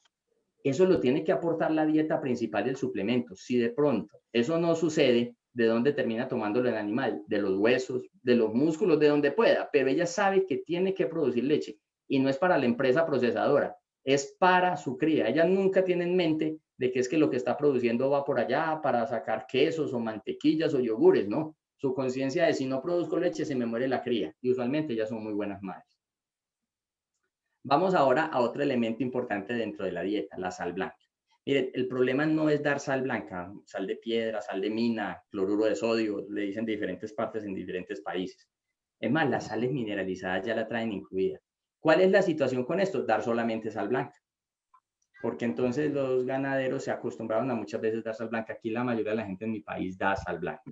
G: Eso lo tiene que aportar la dieta principal del suplemento. Si de pronto eso no sucede, ¿de dónde termina tomándolo el animal? De los huesos, de los músculos, de donde pueda. Pero ella sabe que tiene que producir leche y no es para la empresa procesadora, es para su cría. Ella nunca tiene en mente de que es que lo que está produciendo va por allá para sacar quesos o mantequillas o yogures, ¿no? Su conciencia es, si no produzco leche, se me muere la cría. Y usualmente ellas son muy buenas madres. Vamos ahora a otro elemento importante dentro de la dieta, la sal blanca. Miren, el problema no es dar sal blanca, sal de piedra, sal de mina, cloruro de sodio, le dicen de diferentes partes en diferentes países. Es más, las sales mineralizadas ya la traen incluida. ¿Cuál es la situación con esto? Dar solamente sal blanca. Porque entonces los ganaderos se acostumbraron a muchas veces dar sal blanca. Aquí la mayoría de la gente en mi país da sal blanca.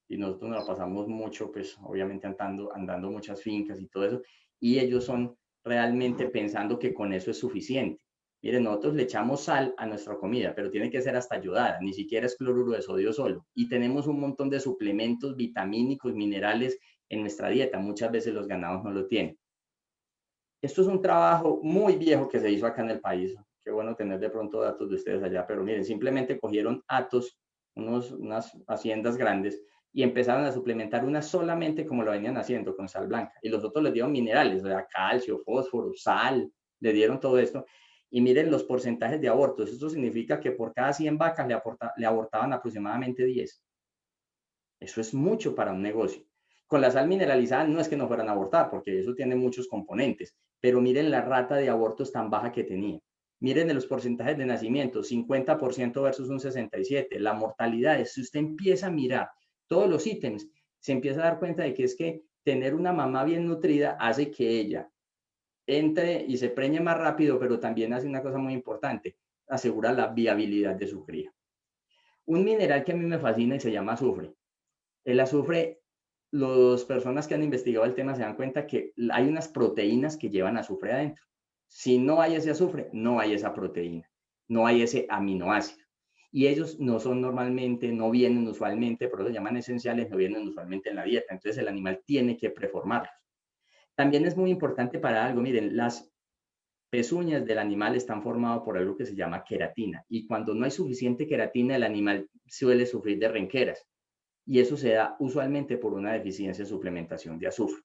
G: Y nosotros nos la pasamos mucho, pues obviamente andando muchas fincas y todo eso. Y ellos son realmente pensando que con eso es suficiente. Miren, nosotros le echamos sal a nuestra comida, pero tiene que ser hasta ayudada, ni siquiera es cloruro de sodio solo. Y tenemos un montón de suplementos vitamínicos, minerales en nuestra dieta. Muchas veces los ganados no lo tienen. Esto es un trabajo muy viejo que se hizo acá en el país. Qué bueno tener de pronto datos de ustedes allá, pero miren, simplemente cogieron hatos, unas haciendas grandes, y empezaron a suplementar una solamente como lo venían haciendo, con sal blanca. Y los otros les dieron minerales, o sea, calcio, fósforo, sal, le dieron todo esto. Y miren los porcentajes de abortos. Esto significa que por cada 100 vacas le abortaban aproximadamente 10. Eso es mucho para un negocio. Con la sal mineralizada no es que no fueran a abortar, porque eso tiene muchos componentes, pero miren la rata de abortos tan baja que tenía. Miren los porcentajes de nacimiento, 50% versus un 67%. La mortalidad, si usted empieza a mirar todos los ítems, se empieza a dar cuenta de que es que tener una mamá bien nutrida hace que ella entre y se preñe más rápido, pero también hace una cosa muy importante, asegura la viabilidad de su cría. Un mineral que a mí me fascina y se llama azufre. El azufre, las personas que han investigado el tema se dan cuenta que hay unas proteínas que llevan azufre adentro. Si no hay ese azufre, no hay esa proteína, no hay ese aminoácido. Y ellos no son normalmente, no vienen usualmente, por eso se llaman esenciales, no vienen usualmente en la dieta. Entonces el animal tiene que preformarlos. También es muy importante para algo, miren, las pezuñas del animal están formadas por algo que se llama queratina. Y cuando no hay suficiente queratina, el animal suele sufrir de renqueras. Y eso se da usualmente por una deficiencia de suplementación de azufre.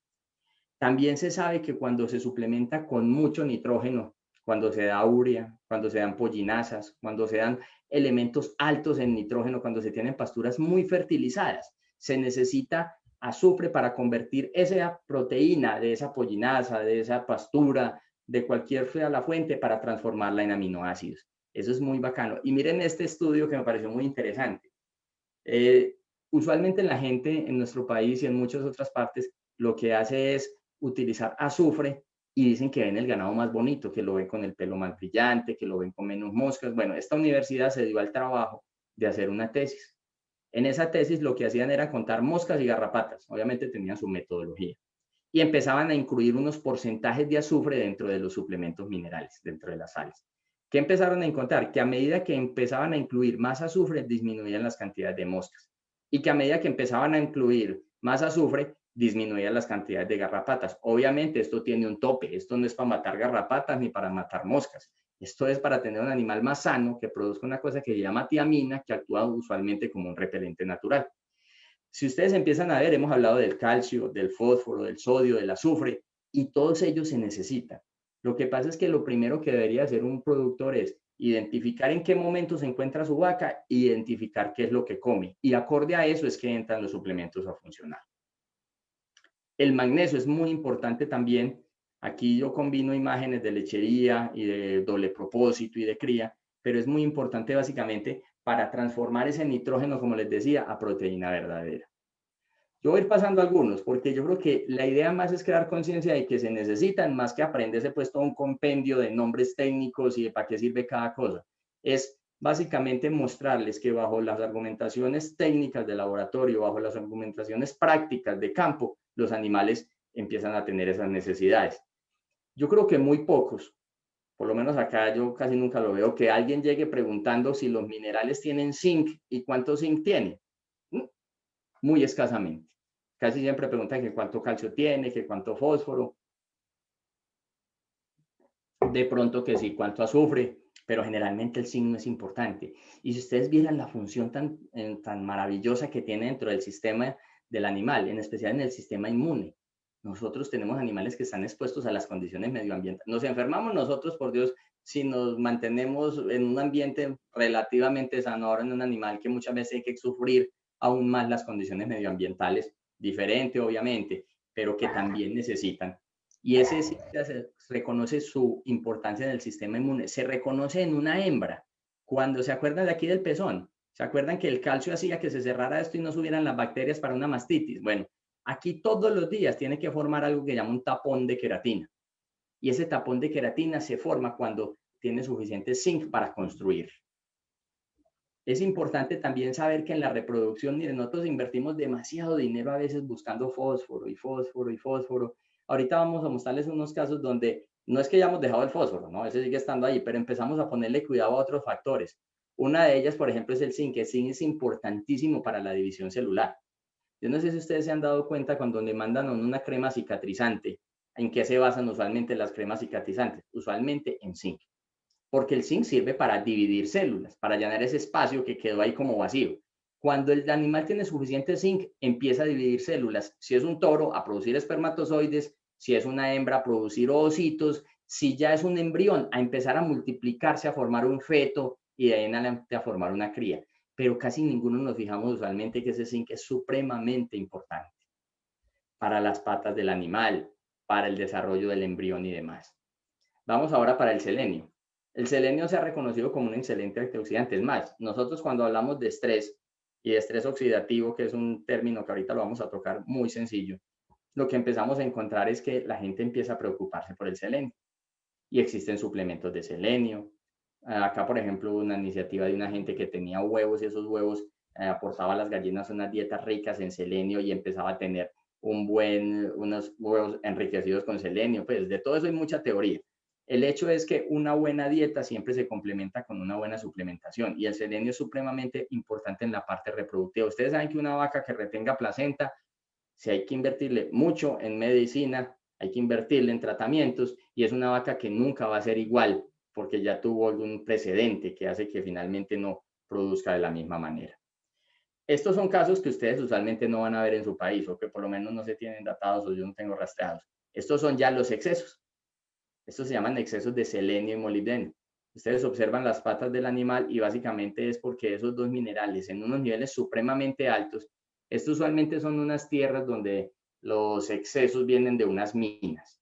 G: También se sabe que cuando se suplementa con mucho nitrógeno, cuando se da urea, cuando se dan pollinasas, cuando se dan elementos altos en nitrógeno, cuando se tienen pasturas muy fertilizadas, se necesita azufre para convertir esa proteína de esa pollinasa, de esa pastura, de cualquier sea la fuente, para transformarla en aminoácidos. Eso es muy bacano. Y miren este estudio que me pareció muy interesante. Usualmente la gente en nuestro país y en muchas otras partes lo que hace es utilizar azufre y dicen que ven el ganado más bonito, que lo ven con el pelo más brillante, que lo ven con menos moscas. Bueno, esta universidad se dio al trabajo de hacer una tesis. En esa tesis lo que hacían era contar moscas y garrapatas. Obviamente tenían su metodología. Y empezaban a incluir unos porcentajes de azufre dentro de los suplementos minerales, dentro de las sales. ¿Qué empezaron a encontrar? Que a medida que empezaban a incluir más azufre, disminuían las cantidades de moscas. Y que a medida que empezaban a incluir más azufre, disminuían las cantidades de garrapatas. Obviamente esto tiene un tope. Esto no es para matar garrapatas ni para matar moscas. Esto es para tener un animal más sano que produzca una cosa que se llama tiamina, que actúa usualmente como un repelente natural. Si ustedes empiezan a ver, hemos hablado del calcio, del fósforo, del sodio, del azufre, y todos ellos se necesitan. Lo que pasa es que lo primero que debería hacer un productor es identificar en qué momento se encuentra su vaca, identificar qué es lo que come, y acorde a eso es que entran los suplementos a funcionar. El magnesio es muy importante también. Aquí yo combino imágenes de lechería y de doble propósito y de cría, pero es muy importante básicamente para transformar ese nitrógeno, como les decía, a proteína verdadera. Yo voy a ir pasando algunos, porque yo creo que la idea más es crear conciencia de que se necesitan, más que aprenderse pues todo un compendio de nombres técnicos y de para qué sirve cada cosa. Es básicamente mostrarles que bajo las argumentaciones técnicas de laboratorio, bajo las argumentaciones prácticas de campo, los animales empiezan a tener esas necesidades. Yo creo que muy pocos, por lo menos acá yo casi nunca lo veo, que alguien llegue preguntando si los minerales tienen zinc y cuánto zinc tiene. Muy escasamente. Casi siempre preguntan que cuánto calcio tiene, que cuánto fósforo. De pronto que sí, cuánto azufre, pero generalmente el zinc no es importante. Y si ustedes vieran la función tan maravillosa que tiene dentro del sistema del animal, en especial en el sistema inmune. Nosotros tenemos animales que están expuestos a las condiciones medioambientales. Nos enfermamos nosotros, por Dios, si nos mantenemos en un ambiente relativamente sano. Ahora en un animal que muchas veces hay que sufrir aún más las condiciones medioambientales, diferente obviamente, pero que también necesitan. Y ese sí se reconoce su importancia en el sistema inmune. Se reconoce en una hembra. Cuando se acuerdan de aquí del pezón, ¿se acuerdan que el calcio hacía que se cerrara esto y no subieran las bacterias para una mastitis? Bueno, aquí todos los días tiene que formar algo que llama un tapón de queratina. Y ese tapón de queratina se forma cuando tiene suficiente zinc para construir. Es importante también saber que en la reproducción, miren, nosotros invertimos demasiado dinero a veces buscando fósforo y fósforo y fósforo. Ahorita vamos a mostrarles unos casos donde No es que hayamos dejado el fósforo, ¿no? Ese sigue estando ahí, pero empezamos a ponerle cuidado a otros factores. Una de ellas, por ejemplo, es el zinc. El zinc es importantísimo para la división celular. Yo no sé si ustedes se han dado cuenta cuando le mandan una crema cicatrizante, ¿en qué se basan usualmente las cremas cicatrizantes? Usualmente en zinc. Porque el zinc sirve para dividir células, para llenar ese espacio que quedó ahí como vacío. Cuando el animal tiene suficiente zinc, empieza a dividir células. Si es un toro, a producir espermatozoides. Si es una hembra, a producir ovocitos. Si ya es un embrión, a empezar a multiplicarse, a formar un feto y de ahí en adelante a formar una cría. Pero casi ninguno nos fijamos usualmente que ese zinc es supremamente importante para las patas del animal, para el desarrollo del embrión y demás. Vamos ahora para el selenio. El selenio se ha reconocido como un excelente antioxidante. Es más, nosotros cuando hablamos de estrés y de estrés oxidativo, que es un término que ahorita lo vamos a tocar muy sencillo, lo que empezamos a encontrar es que la gente empieza a preocuparse por el selenio. Y existen suplementos de selenio. Acá, por ejemplo, una iniciativa de una gente que tenía huevos y esos huevos aportaba a las gallinas unas dietas ricas en selenio y empezaba a tener unos huevos enriquecidos con selenio. Pues de todo eso hay mucha teoría. El hecho es que una buena dieta siempre se complementa con una buena suplementación y el selenio es supremamente importante en la parte reproductiva. Ustedes saben que una vaca que retenga placenta, si hay que invertirle mucho en medicina, hay que invertirle en tratamientos y es una vaca que nunca va a ser igual porque ya tuvo algún precedente que hace que finalmente no produzca de la misma manera. Estos son casos que ustedes usualmente no van a ver en su país o que por lo menos no se tienen datados o yo no tengo rastreados. Estos son ya los excesos. Estos se llaman excesos de selenio y molibdeno. Ustedes observan las patas del animal y básicamente es porque esos dos minerales en unos niveles supremamente altos, estos usualmente son unas tierras donde los excesos vienen de unas minas.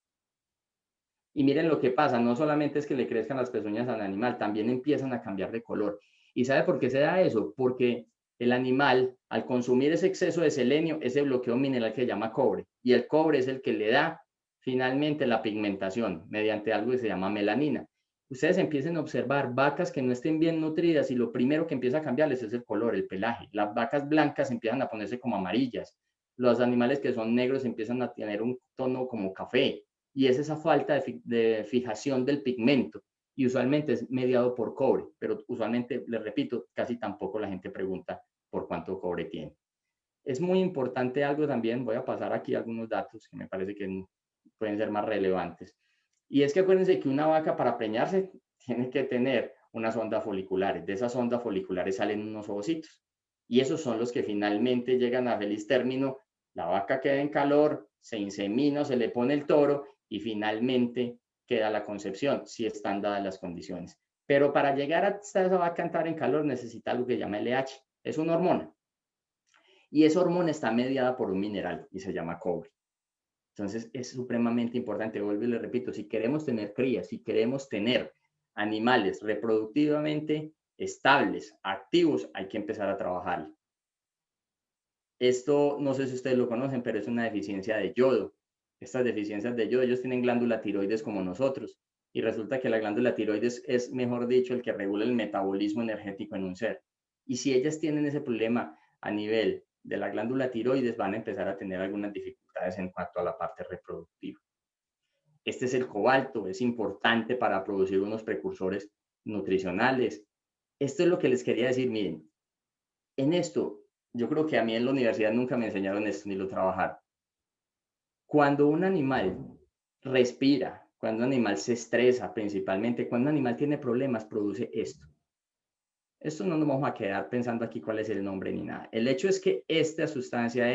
G: Y miren lo que pasa, no solamente es que le crezcan las pezuñas al animal, también empiezan a cambiar de color. ¿Y sabe por qué se da eso? Porque el animal, al consumir ese exceso de selenio, ese bloqueo mineral que se llama cobre, y el cobre es el que le da finalmente la pigmentación mediante algo que se llama melanina. Ustedes empiecen a observar vacas que no estén bien nutridas y lo primero que empieza a cambiarles es el color, el pelaje. Las vacas blancas empiezan a ponerse como amarillas. Los animales que son negros empiezan a tener un tono como café y es esa falta de fijación del pigmento y usualmente es mediado por cobre, pero usualmente, les repito, casi tampoco la gente pregunta por cuánto cobre tiene. Es muy importante algo también, voy a pasar aquí algunos datos que me parece que pueden ser más relevantes. Y es que acuérdense que una vaca para preñarse tiene que tener unas ondas foliculares. De esas ondas foliculares salen unos ovocitos. Y esos son los que finalmente llegan a feliz término. La vaca queda en calor, se insemina, se le pone el toro y finalmente queda la concepción, si están dadas las condiciones. Pero para llegar hasta esa vaca a entrar en calor necesita algo que se llama LH. Es una hormona. Y esa hormona está mediada por un mineral y se llama cobre. Entonces es supremamente importante, vuelvo y le repito, si queremos tener crías, si queremos tener animales reproductivamente estables, activos, hay que empezar a trabajar. Esto no sé si ustedes lo conocen, pero es una deficiencia de yodo. Estas deficiencias de yodo, ellos tienen glándula tiroides como nosotros y resulta que la glándula tiroides es, mejor dicho, el que regula el metabolismo energético en un ser. Y si ellas tienen ese problema a nivel de la glándula tiroides, van a empezar a tener algunas dificultades en cuanto a la parte reproductiva. Este es el cobalto, es importante para producir unos precursores nutricionales. Esto es lo que les quería decir, miren, en esto, yo creo que a mí en la universidad nunca me enseñaron esto ni lo trabajaron. Cuando un animal respira, cuando un animal se estresa principalmente, cuando un animal tiene problemas, produce esto. Esto no nos vamos a quedar pensando aquí cuál es el nombre ni nada. El hecho es que esta sustancia,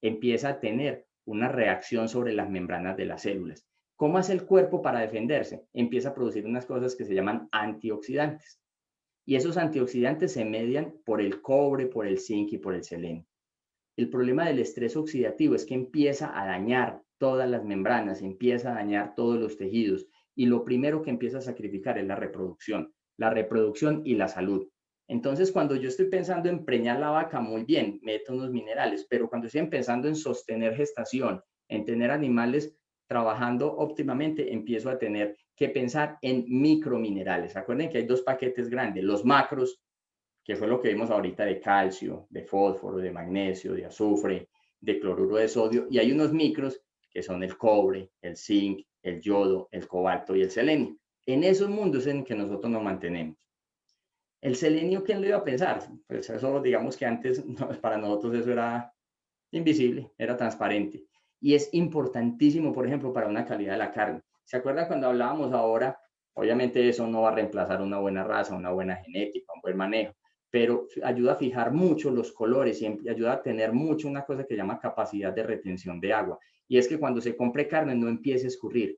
G: empieza a tener una reacción sobre las membranas de las células. ¿Cómo hace el cuerpo para defenderse? Empieza a producir unas cosas que se llaman antioxidantes. Y esos antioxidantes se median por el cobre, por el zinc y por el selenio. El problema del estrés oxidativo es que empieza a dañar todas las membranas, empieza a dañar todos los tejidos. Y lo primero que empieza a sacrificar es la reproducción y la salud. Entonces, cuando yo estoy pensando en preñar la vaca, muy bien, meto unos minerales, pero cuando estoy pensando en sostener gestación, en tener animales trabajando óptimamente, empiezo a tener que pensar en microminerales. Acuerden que hay dos paquetes grandes, los macros, que fue lo que vimos ahorita de calcio, de fósforo, de magnesio, de azufre, de cloruro de sodio, y hay unos micros que son el cobre, el zinc, el yodo, el cobalto y el selenio. En esos mundos en que nosotros nos mantenemos. El selenio, ¿quién lo iba a pensar? Pues eso, digamos que antes para nosotros eso era invisible, era transparente. Y es importantísimo, por ejemplo, para una calidad de la carne. ¿Se acuerdan cuando hablábamos ahora? Obviamente eso no va a reemplazar una buena raza, una buena genética, un buen manejo, pero ayuda a fijar mucho los colores y ayuda a tener mucho una cosa que llama capacidad de retención de agua. Y es que cuando se compre carne no empiece a escurrir.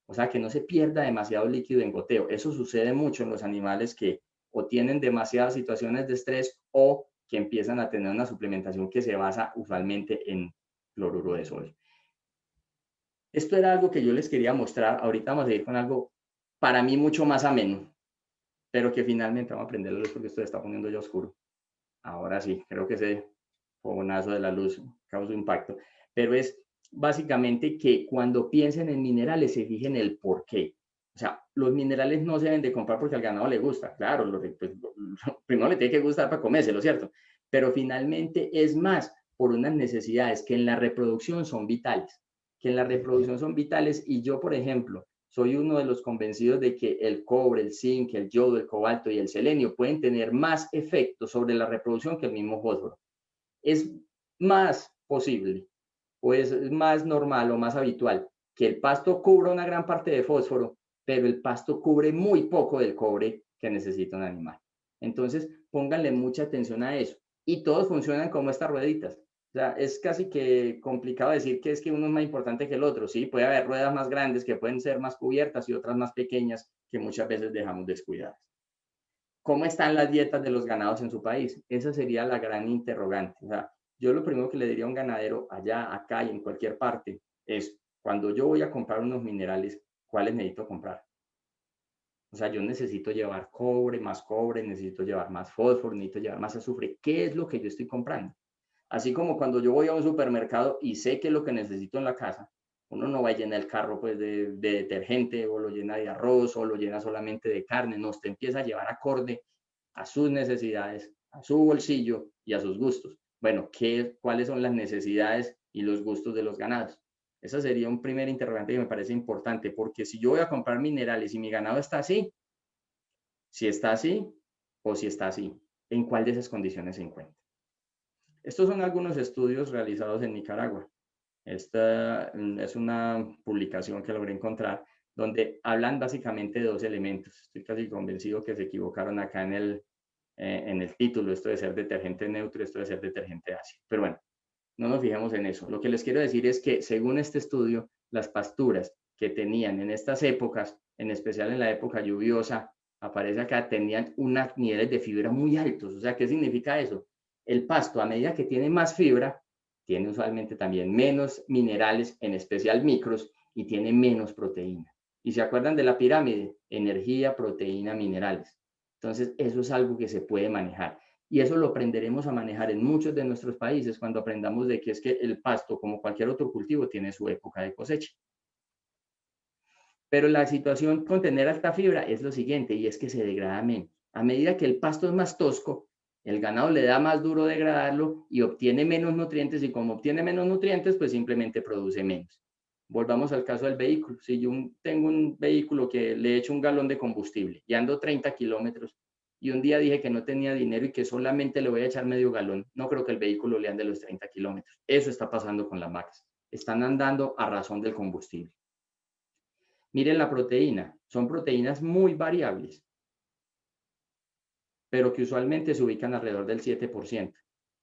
G: O sea, que no se pierda demasiado líquido en goteo. Eso sucede mucho en los animales que o tienen demasiadas situaciones de estrés o que empiezan a tener una suplementación que se basa usualmente en cloruro de sodio. Esto era algo que yo les quería mostrar. Ahorita vamos a ir con algo para mí mucho más ameno, pero que finalmente vamos a aprender la luz porque esto se está poniendo ya oscuro. Ahora sí, creo que ese fogonazo de la luz causa impacto, pero es básicamente que cuando piensen en minerales se fijen el por qué. O sea, los minerales no se deben de comprar porque al ganado le gusta. Claro, primero le tiene que gustar para comérselo, ¿cierto? Pero finalmente es más por unas necesidades que en la reproducción son vitales. Y yo, por ejemplo, soy uno de los convencidos de que el cobre, el zinc, el yodo, el cobalto y el selenio pueden tener más efecto sobre la reproducción que el mismo fósforo. Es más posible o es más normal o más habitual que el pasto cubra una gran parte de fósforo, pero el pasto cubre muy poco del cobre que necesita un animal. Entonces, pónganle mucha atención a eso. Y todos funcionan como estas rueditas. O sea, es casi que complicado decir que es que uno es más importante que el otro. Sí, puede haber ruedas más grandes que pueden ser más cubiertas y otras más pequeñas que muchas veces dejamos descuidadas. ¿Cómo están las dietas de los ganados en su país? Esa sería la gran interrogante. O sea, yo lo primero que le diría a un ganadero allá, acá y en cualquier parte es, cuando yo voy a comprar unos minerales, ¿cuáles necesito comprar? O sea, yo necesito llevar cobre, necesito llevar más fósforo, necesito llevar más azufre. ¿Qué es lo que yo estoy comprando? Así como cuando yo voy a un supermercado y sé qué es lo que necesito en la casa, uno no va a llenar el carro pues de detergente o lo llena de arroz o lo llena solamente de carne. No, usted empieza a llevar acorde a sus necesidades, a su bolsillo y a sus gustos. Bueno, ¿cuáles son las necesidades y los gustos de los ganados? Ese sería un primer interrogante que me parece importante, porque si yo voy a comprar minerales y mi ganado está así, si está así o si está así, ¿en cuál de esas condiciones se encuentra? Estos son algunos estudios realizados en Nicaragua. Esta es una publicación que logré encontrar donde hablan básicamente de dos elementos. Estoy casi convencido que se equivocaron acá en el título, esto de ser detergente neutro, esto de ser detergente ácido. Pero bueno, no nos fijemos en eso. Lo que les quiero decir es que según este estudio, las pasturas que tenían en estas épocas, en especial en la época lluviosa, aparece acá, tenían unos niveles de fibra muy altos. O sea, ¿qué significa eso? El pasto, a medida que tiene más fibra, tiene usualmente también menos minerales, en especial micros, y tiene menos proteína. ¿Y se acuerdan de la pirámide? Energía, proteína, minerales. Entonces, eso es algo que se puede manejar. Y eso lo aprenderemos a manejar en muchos de nuestros países cuando aprendamos de que es que el pasto, como cualquier otro cultivo, tiene su época de cosecha. Pero la situación con tener alta fibra es lo siguiente, y es que se degrada menos. A medida que el pasto es más tosco, el ganado le da más duro degradarlo y obtiene menos nutrientes, y como obtiene menos nutrientes, pues simplemente produce menos. Volvamos al caso del vehículo. Si yo tengo un vehículo que le echo un galón de combustible y ando 30 kilómetros y un día dije que no tenía dinero y que solamente le voy a echar medio galón, no creo que el vehículo le ande los 30 kilómetros. Eso está pasando con las vacas. Están andando a razón del combustible. Miren la proteína. Son proteínas muy variables, pero que usualmente se ubican alrededor del 7%.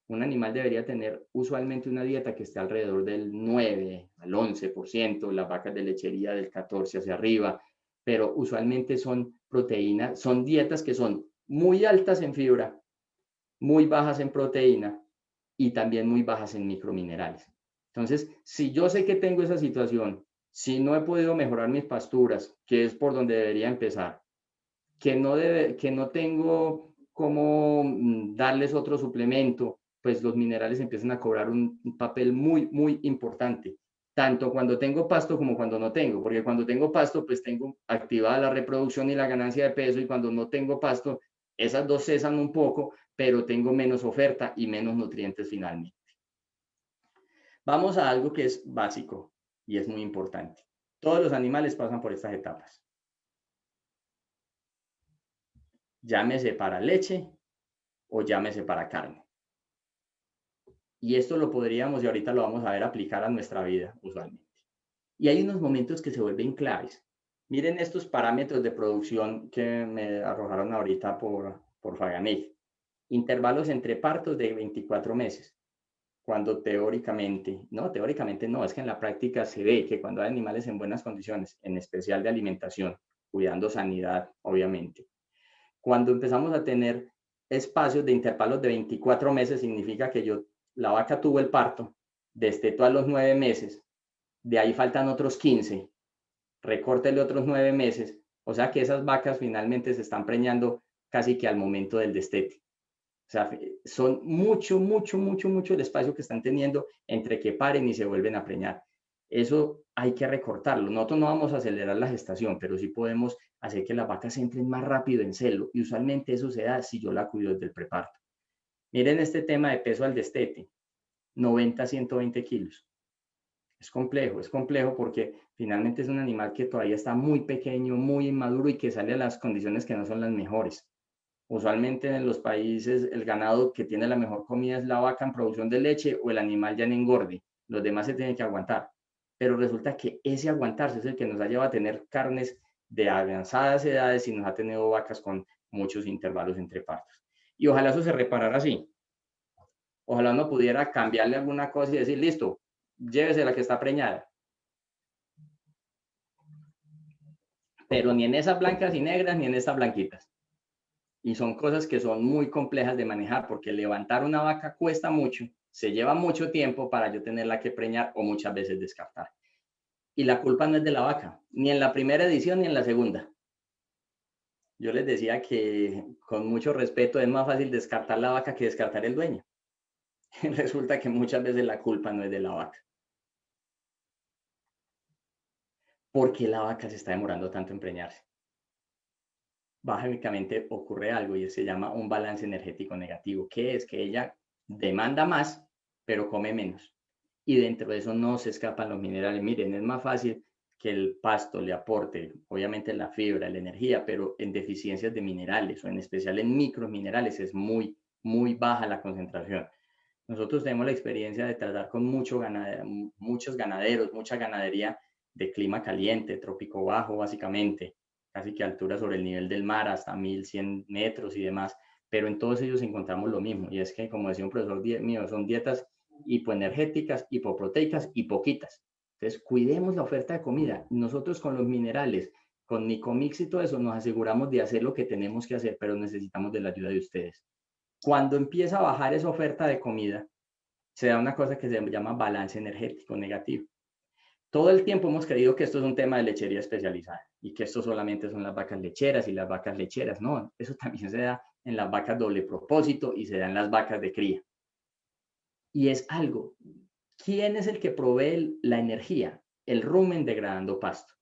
G: Un animal debería tener usualmente una dieta que esté alrededor del 9 al 11%, las vacas de lechería del 14 hacia arriba, pero usualmente son proteínas, son dietas que son muy altas en fibra, muy bajas en proteína y también muy bajas en microminerales. Entonces, si yo sé que tengo esa situación, si no he podido mejorar mis pasturas, que es por donde debería empezar, que no tengo cómo darles otro suplemento, pues los minerales empiezan a cobrar un papel muy, muy importante, tanto cuando tengo pasto como cuando no tengo, porque cuando tengo pasto, pues tengo activada la reproducción y la ganancia de peso, y cuando no tengo pasto, esas dos cesan un poco, pero tengo menos oferta y menos nutrientes finalmente. Vamos a algo que es básico y es muy importante. Todos los animales pasan por estas etapas. Llámese para leche o llámese para carne. Y esto lo podríamos, y ahorita lo vamos a ver, aplicar a nuestra vida usualmente. Y hay unos momentos que se vuelven claves. Miren estos parámetros de producción que me arrojaron ahorita por Faganel. Intervalos entre partos de 24 meses. Cuando teóricamente no, es que en la práctica se ve que cuando hay animales en buenas condiciones, en especial de alimentación, cuidando sanidad, obviamente. Cuando empezamos a tener espacios de intervalos de 24 meses, significa que la vaca tuvo el parto, desteto a los 9 meses, de ahí faltan otros 15, recórtele otros 9 meses, o sea que esas vacas finalmente se están preñando casi que al momento del destete. O sea, son mucho el espacio que están teniendo entre que paren y se vuelven a preñar. Eso hay que recortarlo. Nosotros no vamos a acelerar la gestación, pero sí podemos hacer que las vacas entren más rápido en celo. Y usualmente eso se da si yo la cuido desde el preparto. Miren este tema de peso al destete. 90 a 120 kilos. Es complejo porque finalmente es un animal que todavía está muy pequeño, muy inmaduro y que sale a las condiciones que no son las mejores. Usualmente en los países el ganado que tiene la mejor comida es la vaca en producción de leche o el animal ya en engorde. Los demás se tienen que aguantar. Pero resulta que ese aguantarse es el que nos ha llevado a tener carnes de avanzadas edades y nos ha tenido vacas con muchos intervalos entre partos. Y ojalá eso se reparara así. Ojalá uno pudiera cambiarle alguna cosa y decir, listo, llévese la que está preñada. Pero ni en esas blancas y negras ni en estas blanquitas. Y son cosas que son muy complejas de manejar porque levantar una vaca cuesta mucho, se lleva mucho tiempo para yo tenerla que preñar o muchas veces descartar. Y la culpa no es de la vaca, ni en la primera edición ni en la segunda. Yo les decía que con mucho respeto es más fácil descartar la vaca que descartar el dueño. Resulta que muchas veces la culpa no es de la vaca. ¿Por qué la vaca se está demorando tanto en preñarse? Básicamente ocurre algo y se llama un balance energético negativo, que es que ella demanda más, pero come menos. Y dentro de eso no se escapan los minerales. Miren, es más fácil que el pasto le aporte, obviamente la fibra, la energía, pero en deficiencias de minerales o en especial en microminerales es muy baja la concentración. Nosotros tenemos la experiencia de tratar con muchos ganaderos, mucha ganadería de clima caliente, trópico bajo básicamente, casi que altura sobre el nivel del mar, hasta 1100 metros y demás, pero en todos ellos encontramos lo mismo, y es que, como decía un profesor mío, son dietas hipoenergéticas, hipoproteicas y poquitas. Entonces, cuidemos la oferta de comida. Nosotros con los minerales, con Nicomix y todo eso, nos aseguramos de hacer lo que tenemos que hacer, pero necesitamos de la ayuda de ustedes. Cuando empieza a bajar esa oferta de comida, se da una cosa que se llama balance energético negativo. Todo el tiempo hemos creído que esto es un tema de lechería especializada y que esto solamente son las vacas lecheras y las vacas lecheras. No, eso también se da en las vacas doble propósito y se da en las vacas de cría. Y es algo, ¿quién es el que provee la energía? El rumen degradando pasto.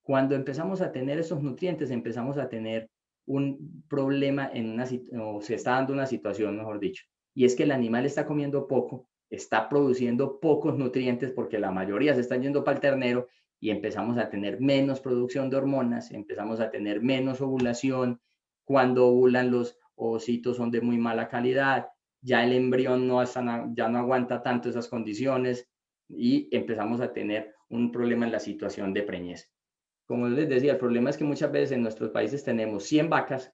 G: Cuando empezamos a tener esos nutrientes, empezamos a tener un problema o se está dando una situación, mejor dicho, y es que el animal está comiendo poco, está produciendo pocos nutrientes porque la mayoría se están yendo para el ternero y empezamos a tener menos producción de hormonas, empezamos a tener menos ovulación. Cuando ovulan los ovocitos son de muy mala calidad, ya el embrión ya no aguanta tanto esas condiciones y empezamos a tener un problema en la situación de preñez. Como les decía, el problema es que muchas veces en nuestros países tenemos 100 vacas,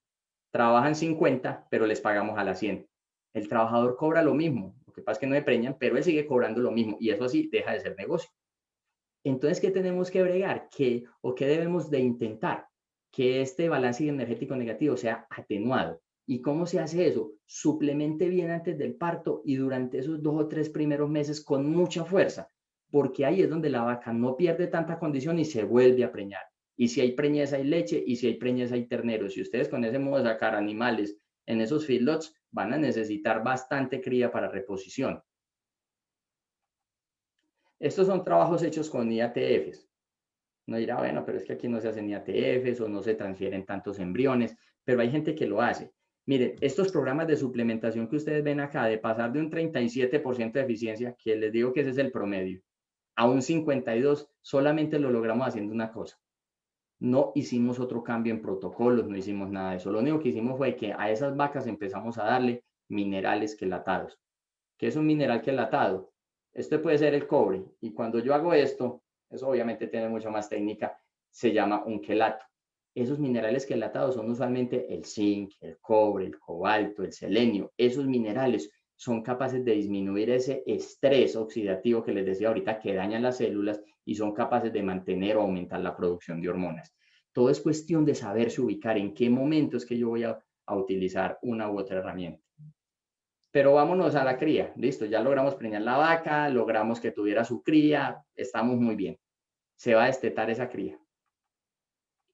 G: trabajan 50, pero les pagamos a las 100. El trabajador cobra lo mismo, lo que pasa es que no se preñan, pero él sigue cobrando lo mismo y eso así deja de ser negocio. Entonces, ¿qué tenemos que bregar? ¿Qué debemos de intentar? Que este balance energético negativo sea atenuado. ¿Y cómo se hace eso? Suplemente bien antes del parto y durante esos 2 o 3 primeros meses con mucha fuerza, porque ahí es donde la vaca no pierde tanta condición y se vuelve a preñar. Y si hay preñez hay leche y si hay preñez hay ternero. Si ustedes con ese modo de sacar animales en esos feedlots van a necesitar bastante cría para reposición. Estos son trabajos hechos con IATFs. No dirá, bueno, pero es que aquí no se hacen IATFs o no se transfieren tantos embriones, pero hay gente que lo hace. Miren, estos programas de suplementación que ustedes ven acá, de pasar de un 37% de eficiencia, que les digo que ese es el promedio, a un 52 solamente lo logramos haciendo una cosa. No hicimos otro cambio en protocolos, no hicimos nada de eso. Lo único que hicimos fue que a esas vacas empezamos a darle minerales quelatados. ¿Qué es un mineral quelatado? Esto puede ser el cobre. Y cuando yo hago esto, eso obviamente tiene mucha más técnica, se llama un quelato. Esos minerales quelatados son usualmente el zinc, el cobre, el cobalto, el selenio. Esos minerales son capaces de disminuir ese estrés oxidativo que les decía ahorita que daña las células y son capaces de mantener o aumentar la producción de hormonas. Todo es cuestión de saberse ubicar en qué momento es que yo voy a utilizar una u otra herramienta. Pero vámonos a la cría. Listo, ya logramos preñar la vaca, logramos que tuviera su cría, estamos muy bien. Se va a destetar esa cría.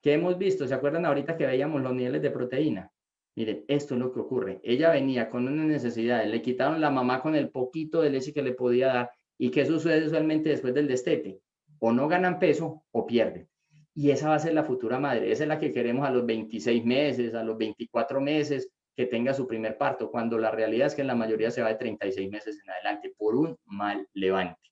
G: ¿Qué hemos visto? ¿Se acuerdan ahorita que veíamos los niveles de proteína? Miren, esto es lo que ocurre. Ella venía con una necesidad, le quitaron la mamá con el poquito de leche que le podía dar. ¿Y qué sucede usualmente después del destete? O no ganan peso o pierden. Y esa va a ser la futura madre. Esa es la que queremos a los 26 meses, a los 24 meses, que tenga su primer parto, cuando la realidad es que en la mayoría se va de 36 meses en adelante por un mal levante.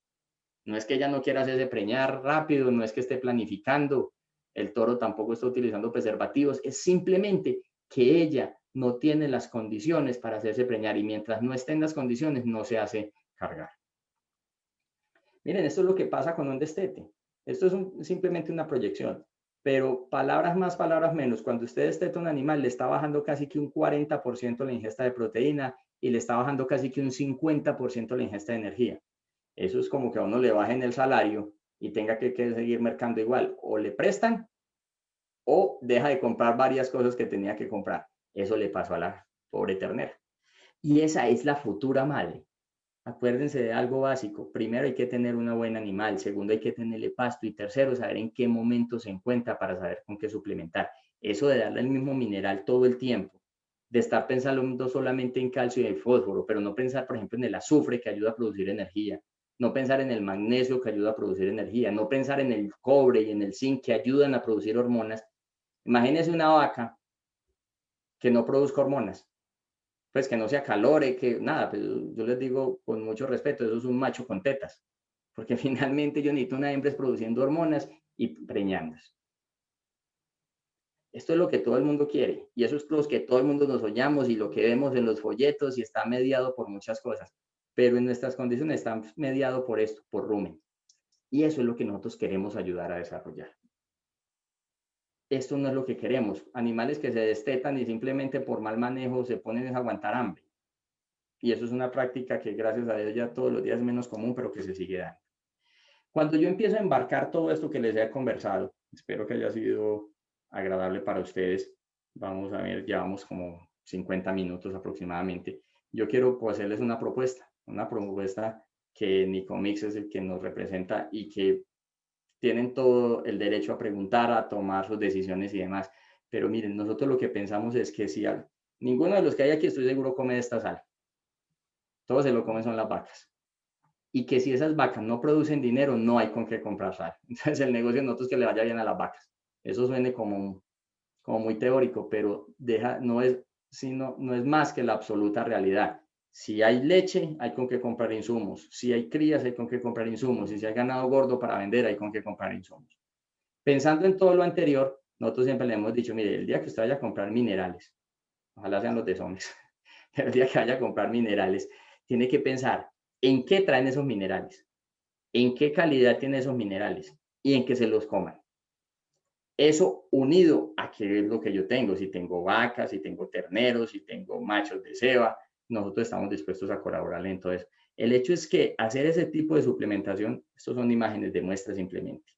G: No es que ella no quiera hacerse preñar rápido, no es que esté planificando, el toro tampoco está utilizando preservativos, es simplemente que ella no tiene las condiciones para hacerse preñar y mientras no esté en las condiciones no se hace cargar. Miren, esto es lo que pasa con un destete. Esto es simplemente una proyección, pero palabras más, palabras menos. Cuando usted desteta un animal, le está bajando casi que un 40% la ingesta de proteína y le está bajando casi que un 50% la ingesta de energía. Eso es como que a uno le bajen el salario y tenga que seguir mercando igual. O le prestan o deja de comprar varias cosas que tenía que comprar. Eso le pasó a la pobre ternera. Y esa es la futura madre. Acuérdense de algo básico. Primero hay que tener un buen animal. Segundo hay que tenerle pasto. Y tercero, saber en qué momento se encuentra para saber con qué suplementar. Eso de darle el mismo mineral todo el tiempo. De estar pensando solamente en calcio y en fósforo, pero no pensar, por ejemplo, en el azufre que ayuda a producir energía. No pensar en el magnesio que ayuda a producir energía. No pensar en el cobre y en el zinc que ayudan a producir hormonas. Imagínense una vaca que no produzca hormonas. Pues que no se acalore, que nada, pues yo les digo con mucho respeto, eso es un macho con tetas, porque finalmente yo necesito una hembra produciendo hormonas y preñándose. Esto es lo que todo el mundo quiere y eso es lo que todo el mundo nos soñamos y lo que vemos en los folletos y está mediado por muchas cosas, pero en nuestras condiciones está mediado por esto, por rumen. Y eso es lo que nosotros queremos ayudar a desarrollar. Esto no es lo que queremos. Animales que se destetan y simplemente por mal manejo se ponen a aguantar hambre. Y eso es una práctica que gracias a Dios ya todos los días es menos común, pero que se sigue dando. Cuando yo empiezo a embarcar todo esto que les he conversado, espero que haya sido agradable para ustedes. Vamos a ver, llevamos como 50 minutos aproximadamente. Yo quiero hacerles una propuesta que Nicomix es el que nos representa y que tienen todo el derecho a preguntar, a tomar sus decisiones y demás. Pero miren, nosotros lo que pensamos es que si ninguno de los que hay aquí estoy seguro come esta sal. Todos se lo comen son las vacas. Y que si esas vacas no producen dinero, no hay con qué comprar sal. Entonces el negocio de nosotros es que le vaya bien a las vacas. Eso suene como muy teórico, pero no es más que la absoluta realidad. Si hay leche, hay con qué comprar insumos. Si hay crías, hay con qué comprar insumos. Y si hay ganado gordo para vender, hay con qué comprar insumos. Pensando en todo lo anterior, nosotros siempre le hemos dicho, mire, el día que usted vaya a comprar minerales, ojalá sean los de Somes, el día que vaya a comprar minerales, tiene que pensar en qué traen esos minerales, en qué calidad tienen esos minerales y en qué se los coman. Eso unido a qué es lo que yo tengo, si tengo vacas, si tengo terneros, si tengo machos de ceba, nosotros estamos dispuestos a colaborar en todo eso. El hecho es que hacer ese tipo de suplementación, estos son imágenes de muestra simplemente.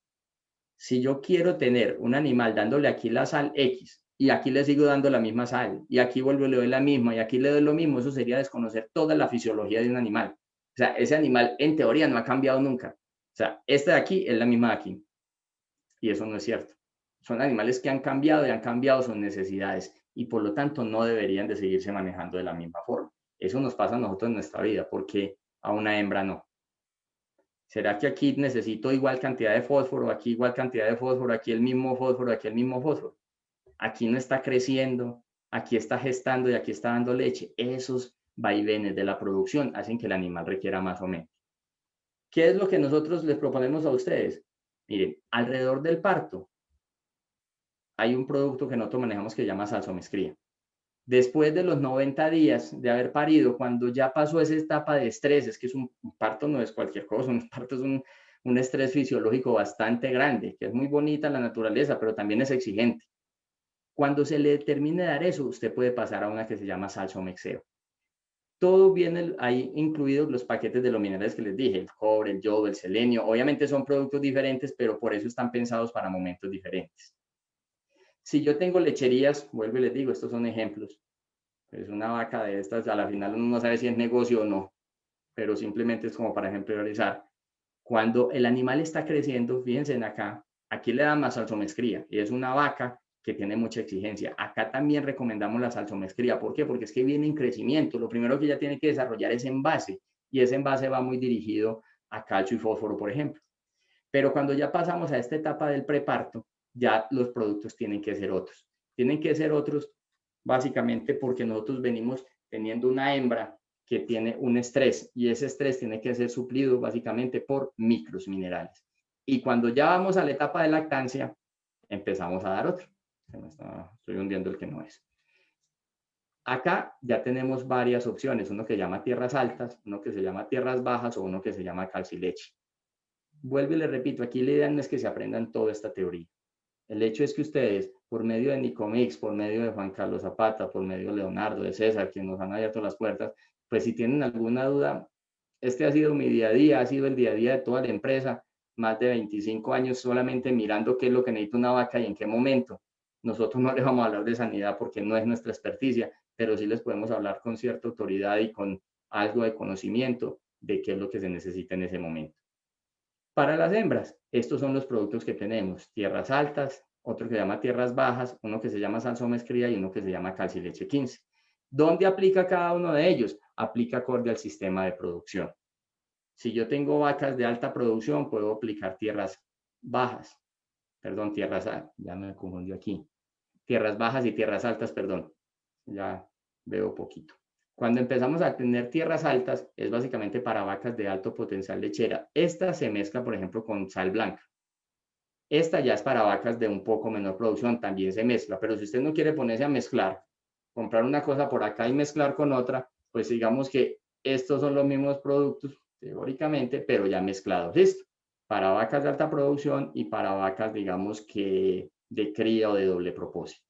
G: Si yo quiero tener un animal dándole aquí la sal X y aquí le sigo dando la misma sal y aquí vuelvo y le doy la misma y aquí le doy lo mismo, eso sería desconocer toda la fisiología de un animal. O sea, ese animal en teoría no ha cambiado nunca. O sea, esta de aquí es la misma de aquí. Y eso no es cierto. Son animales que han cambiado y han cambiado sus necesidades y por lo tanto no deberían de seguirse manejando de la misma forma. Eso nos pasa a nosotros en nuestra vida, porque a una hembra no. ¿Será que aquí necesito igual cantidad de fósforo, aquí igual cantidad de fósforo, aquí el mismo fósforo, aquí el mismo fósforo? Aquí no está creciendo, aquí está gestando y aquí está dando leche. Esos vaivenes de la producción hacen que el animal requiera más o menos. ¿Qué es lo que nosotros les proponemos a ustedes? Miren, alrededor del parto hay un producto que nosotros manejamos que se llama salsomescría. Después de los 90 días de haber parido, cuando ya pasó esa etapa de estrés, es que un parto no es cualquier cosa, un parto es un estrés fisiológico bastante grande, que es muy bonita la naturaleza, pero también es exigente. Cuando se le termine de dar eso, usted puede pasar a una que se llama salsomexeo. Todo viene ahí incluidos los paquetes de los minerales que les dije, el cobre, el yodo, el selenio. Obviamente son productos diferentes, pero por eso están pensados para momentos diferentes. Si yo tengo lecherías, vuelvo y les digo, estos son ejemplos. Es una vaca de estas, a la final uno no sabe si es negocio o no, pero simplemente es como para ejemplarizar. Cuando el animal está creciendo, fíjense en acá, aquí le dan más salsomescría y es una vaca que tiene mucha exigencia. Acá también recomendamos la salsomescría. ¿Por qué? Porque es que viene en crecimiento. Lo primero que ella tiene que desarrollar es envase y ese envase va muy dirigido a calcio y fósforo, por ejemplo. Pero cuando ya pasamos a esta etapa del preparto, ya los productos tienen que ser otros. Tienen que ser otros básicamente porque nosotros venimos teniendo una hembra que tiene un estrés y ese estrés tiene que ser suplido básicamente por micros minerales. Y cuando ya vamos a la etapa de lactancia, empezamos a dar otro. Estoy hundiendo el que no es. Acá ya tenemos varias opciones, uno que se llama tierras altas, uno que se llama tierras bajas o uno que se llama calcileche. Vuelvo y les repito, aquí la idea no es que se aprendan toda esta teoría. El hecho es que ustedes, por medio de Nicomix, por medio de Juan Carlos Zapata, por medio de Leonardo, de César, que nos han abierto las puertas, pues si tienen alguna duda, este ha sido mi día a día, ha sido el día a día de toda la empresa, más de 25 años solamente mirando qué es lo que necesita una vaca y en qué momento. Nosotros no les vamos a hablar de sanidad porque no es nuestra experticia, pero sí les podemos hablar con cierta autoridad y con algo de conocimiento de qué es lo que se necesita en ese momento. Para las hembras, estos son los productos que tenemos, tierras altas, otro que se llama tierras bajas, uno que se llama salsomescría y uno que se llama calcileche 15. ¿Dónde aplica cada uno de ellos? Aplica acorde al sistema de producción. Si yo tengo vacas de alta producción, puedo aplicar tierras bajas, perdón, tierras, ya me confundí aquí, tierras bajas y tierras altas, perdón, ya veo poquito. Cuando empezamos a tener tierras altas, es básicamente para vacas de alto potencial lechera. Esta se mezcla, por ejemplo, con sal blanca. Esta ya es para vacas de un poco menor producción, también se mezcla. Pero si usted no quiere ponerse a mezclar, comprar una cosa por acá y mezclar con otra, pues digamos que estos son los mismos productos, teóricamente, pero ya mezclados. Listo. Para vacas de alta producción y para vacas, digamos que de cría o de doble propósito.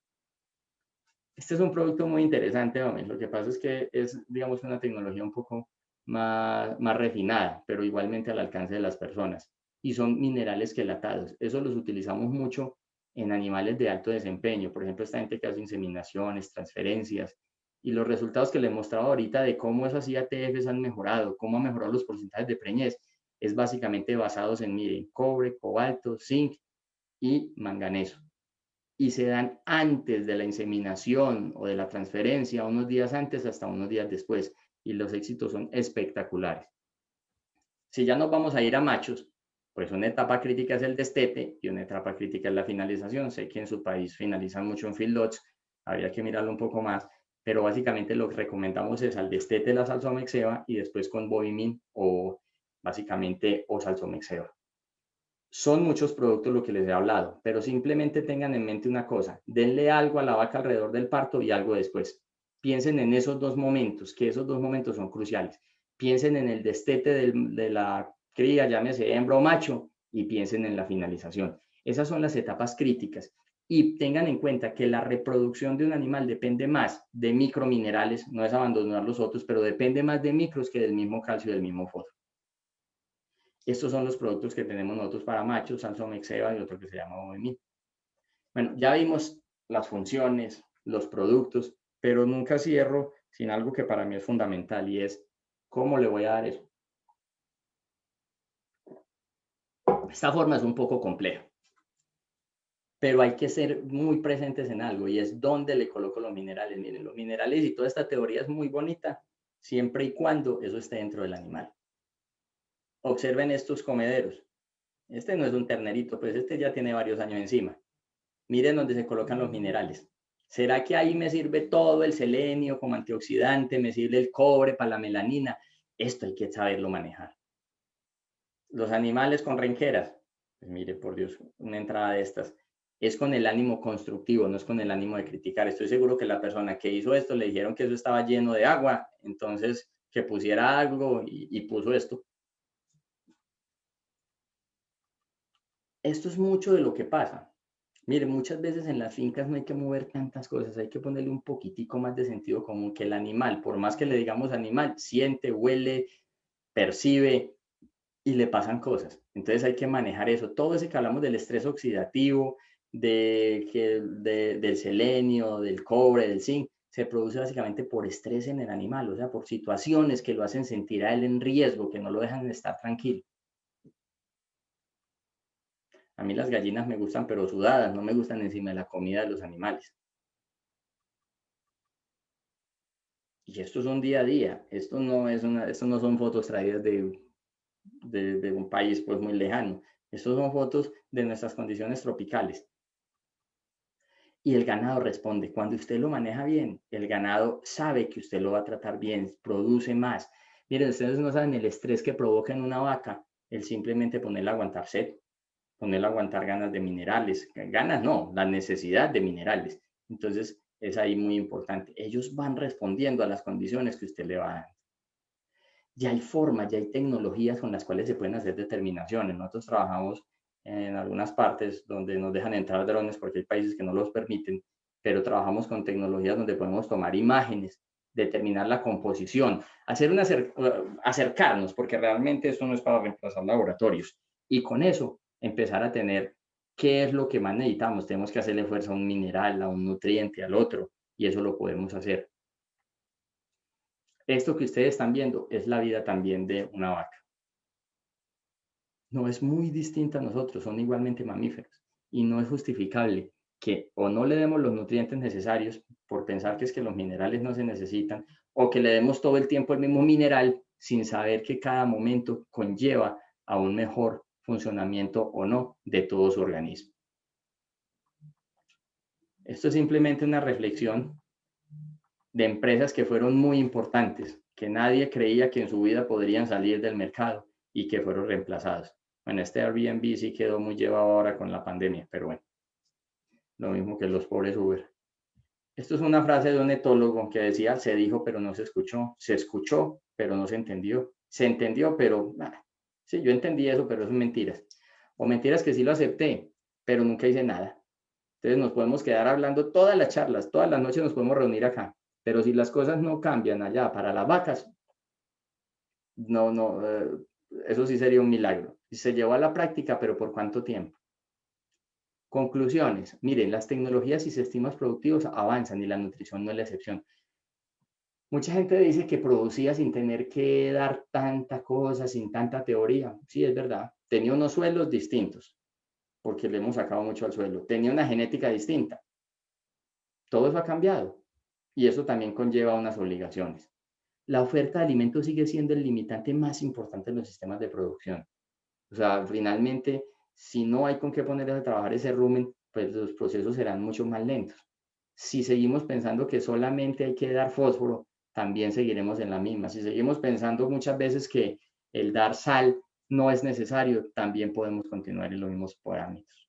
G: Este es un producto muy interesante, hombre. Lo que pasa es que es, digamos, una tecnología un poco más refinada, pero igualmente al alcance de las personas. Y son minerales quelatados. Eso los utilizamos mucho en animales de alto desempeño. Por ejemplo, esta gente que hace inseminaciones, transferencias. Y los resultados que les he mostrado ahorita de cómo esas IATFs han mejorado, cómo han mejorado los porcentajes de preñez, es básicamente basados en, miren, cobre, cobalto, zinc y manganeso. Y se dan antes de la inseminación o de la transferencia, unos días antes hasta unos días después, y los éxitos son espectaculares. Si ya nos vamos a ir a machos, pues una etapa crítica es el destete y una etapa crítica es la finalización. Sé que en su país finalizan mucho en feedlots, habría que mirarlo un poco más, pero básicamente lo que recomendamos es al destete la salsomexeba y después con Boimin o básicamente o salsomexeba. Son muchos productos lo que les he hablado, pero simplemente tengan en mente una cosa, denle algo a la vaca alrededor del parto y algo después. Piensen en esos dos momentos, que esos dos momentos son cruciales. Piensen en el destete de la cría, llámese hembra o macho, y piensen en la finalización. Esas son las etapas críticas. Y tengan en cuenta que la reproducción de un animal depende más de microminerales, no es abandonar los otros, pero depende más de micros que del mismo calcio y del mismo fósforo. Estos son los productos que tenemos nosotros para machos, salsomexeba y otro que se llama Boimin. Bueno, ya vimos las funciones, los productos, pero nunca cierro sin algo que para mí es fundamental y es ¿cómo le voy a dar eso? Esta forma es un poco compleja, pero hay que ser muy presentes en algo y es dónde le coloco los minerales. Miren, los minerales y toda esta teoría es muy bonita siempre y cuando eso esté dentro del animal. Observen estos comederos. Este no es un ternerito, pues este ya tiene varios años encima. Miren dónde se colocan los minerales. ¿Será que ahí me sirve todo el selenio como antioxidante? ¿Me sirve el cobre para la melanina? Esto hay que saberlo manejar. Los animales con renqueras, pues mire, por Dios, una entrada de estas es con el ánimo constructivo, no es con el ánimo de criticar. Estoy seguro que la persona que hizo esto le dijeron que eso estaba lleno de agua, entonces que pusiera algo y puso esto. Esto es mucho de lo que pasa. Mire, muchas veces en las fincas no hay que mover tantas cosas, hay que ponerle un poquitico más de sentido común, que el animal, por más que le digamos animal, siente, huele, percibe y le pasan cosas. Entonces hay que manejar eso. Todo ese que hablamos del estrés oxidativo, del selenio, del cobre, del zinc, se produce básicamente por estrés en el animal, o sea, por situaciones que lo hacen sentir a él en riesgo, que no lo dejan estar tranquilo. A mí las gallinas me gustan, pero sudadas, no me gustan encima de la comida de los animales. Y esto es un día a día, esto no son fotos traídas de un país pues muy lejano. Estos son fotos de nuestras condiciones tropicales. Y el ganado responde. Cuando usted lo maneja bien, el ganado sabe que usted lo va a tratar bien, produce más. Miren, ustedes no saben el estrés que provoca en una vaca el simplemente ponerla a aguantar sed, ponerla a aguantar ganas de minerales. Ganas no, la necesidad de minerales. Entonces, es ahí muy importante. Ellos van respondiendo a las condiciones que usted le va dando. Ya hay formas, ya hay tecnologías con las cuales se pueden hacer determinaciones. Nosotros trabajamos en algunas partes donde nos dejan entrar drones porque hay países que no los permiten, pero trabajamos con tecnologías donde podemos tomar imágenes, determinar la composición, acercarnos, porque realmente esto no es para reemplazar laboratorios. Y con eso empezar a tener qué es lo que más necesitamos. Tenemos que hacerle fuerza a un mineral, a un nutriente, al otro, y eso lo podemos hacer. Esto que ustedes están viendo es la vida también de una vaca. No es muy distinta a nosotros, son igualmente mamíferos. Y no es justificable que o no le demos los nutrientes necesarios por pensar que es que los minerales no se necesitan, o que le demos todo el tiempo el mismo mineral sin saber que cada momento conlleva a un mejor funcionamiento o no de todo su organismo. Esto es simplemente una reflexión de empresas que fueron muy importantes, que nadie creía que en su vida podrían salir del mercado y que fueron reemplazados. Bueno, este Airbnb sí quedó muy llevado ahora con la pandemia, pero bueno, lo mismo que los pobres Uber. Esto es una frase de un etólogo que decía, se dijo pero no se escuchó pero no se entendió pero, sí, yo entendí eso, pero eso es mentiras. O mentiras que sí lo acepté, pero nunca hice nada. Entonces nos podemos quedar hablando todas las charlas, todas las noches nos podemos reunir acá, pero si las cosas no cambian allá para las vacas, eso sí sería un milagro. Se llevó a la práctica, pero ¿por cuánto tiempo? Conclusiones. Miren, las tecnologías y sistemas productivos avanzan y la nutrición no es la excepción. Mucha gente dice que producía sin tener que dar tanta cosa, sin tanta teoría. Sí, es verdad. Tenía unos suelos distintos, porque le hemos sacado mucho al suelo. Tenía una genética distinta. Todo eso ha cambiado y eso también conlleva unas obligaciones. La oferta de alimentos sigue siendo el limitante más importante en los sistemas de producción. O sea, finalmente, si no hay con qué poner a trabajar ese rumen, pues los procesos serán mucho más lentos. Si seguimos pensando que solamente hay que dar fósforo, también seguiremos en la misma. Si seguimos pensando muchas veces que el dar sal no es necesario, también podemos continuar en los mismos parámetros.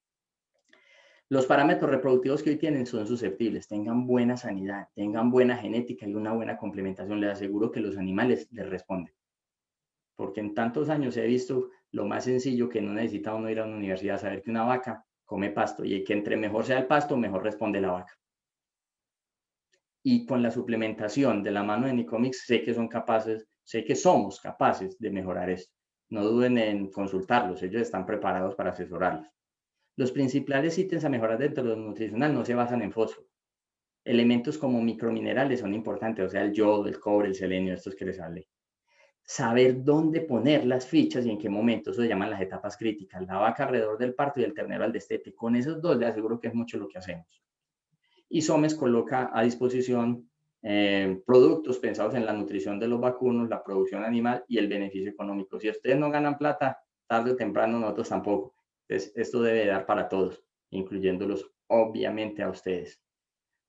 G: Los parámetros reproductivos que hoy tienen son susceptibles, tengan buena sanidad, tengan buena genética y una buena complementación. Les aseguro que los animales les responden. Porque en tantos años he visto lo más sencillo, que no necesita uno ir a una universidad a saber que una vaca come pasto y que entre mejor sea el pasto, mejor responde la vaca. Y con la suplementación de la mano de Nicomics sé que somos capaces de mejorar esto. No duden en consultarlos, ellos están preparados para asesorarlos. Los principales ítems a mejorar dentro de lo nutricional no se basan en fósforo. Elementos como microminerales son importantes, o sea, el yodo, el cobre, el selenio, estos que les hablé. Saber dónde poner las fichas y en qué momento, eso se llaman las etapas críticas. La vaca alrededor del parto y el ternero al destete. Con esos dos les aseguro que es mucho lo que hacemos. Y SOMES coloca a disposición productos pensados en la nutrición de los vacunos, la producción animal y el beneficio económico. Si ustedes no ganan plata, tarde o temprano nosotros tampoco. Entonces, esto debe dar para todos, incluyéndolos obviamente a ustedes.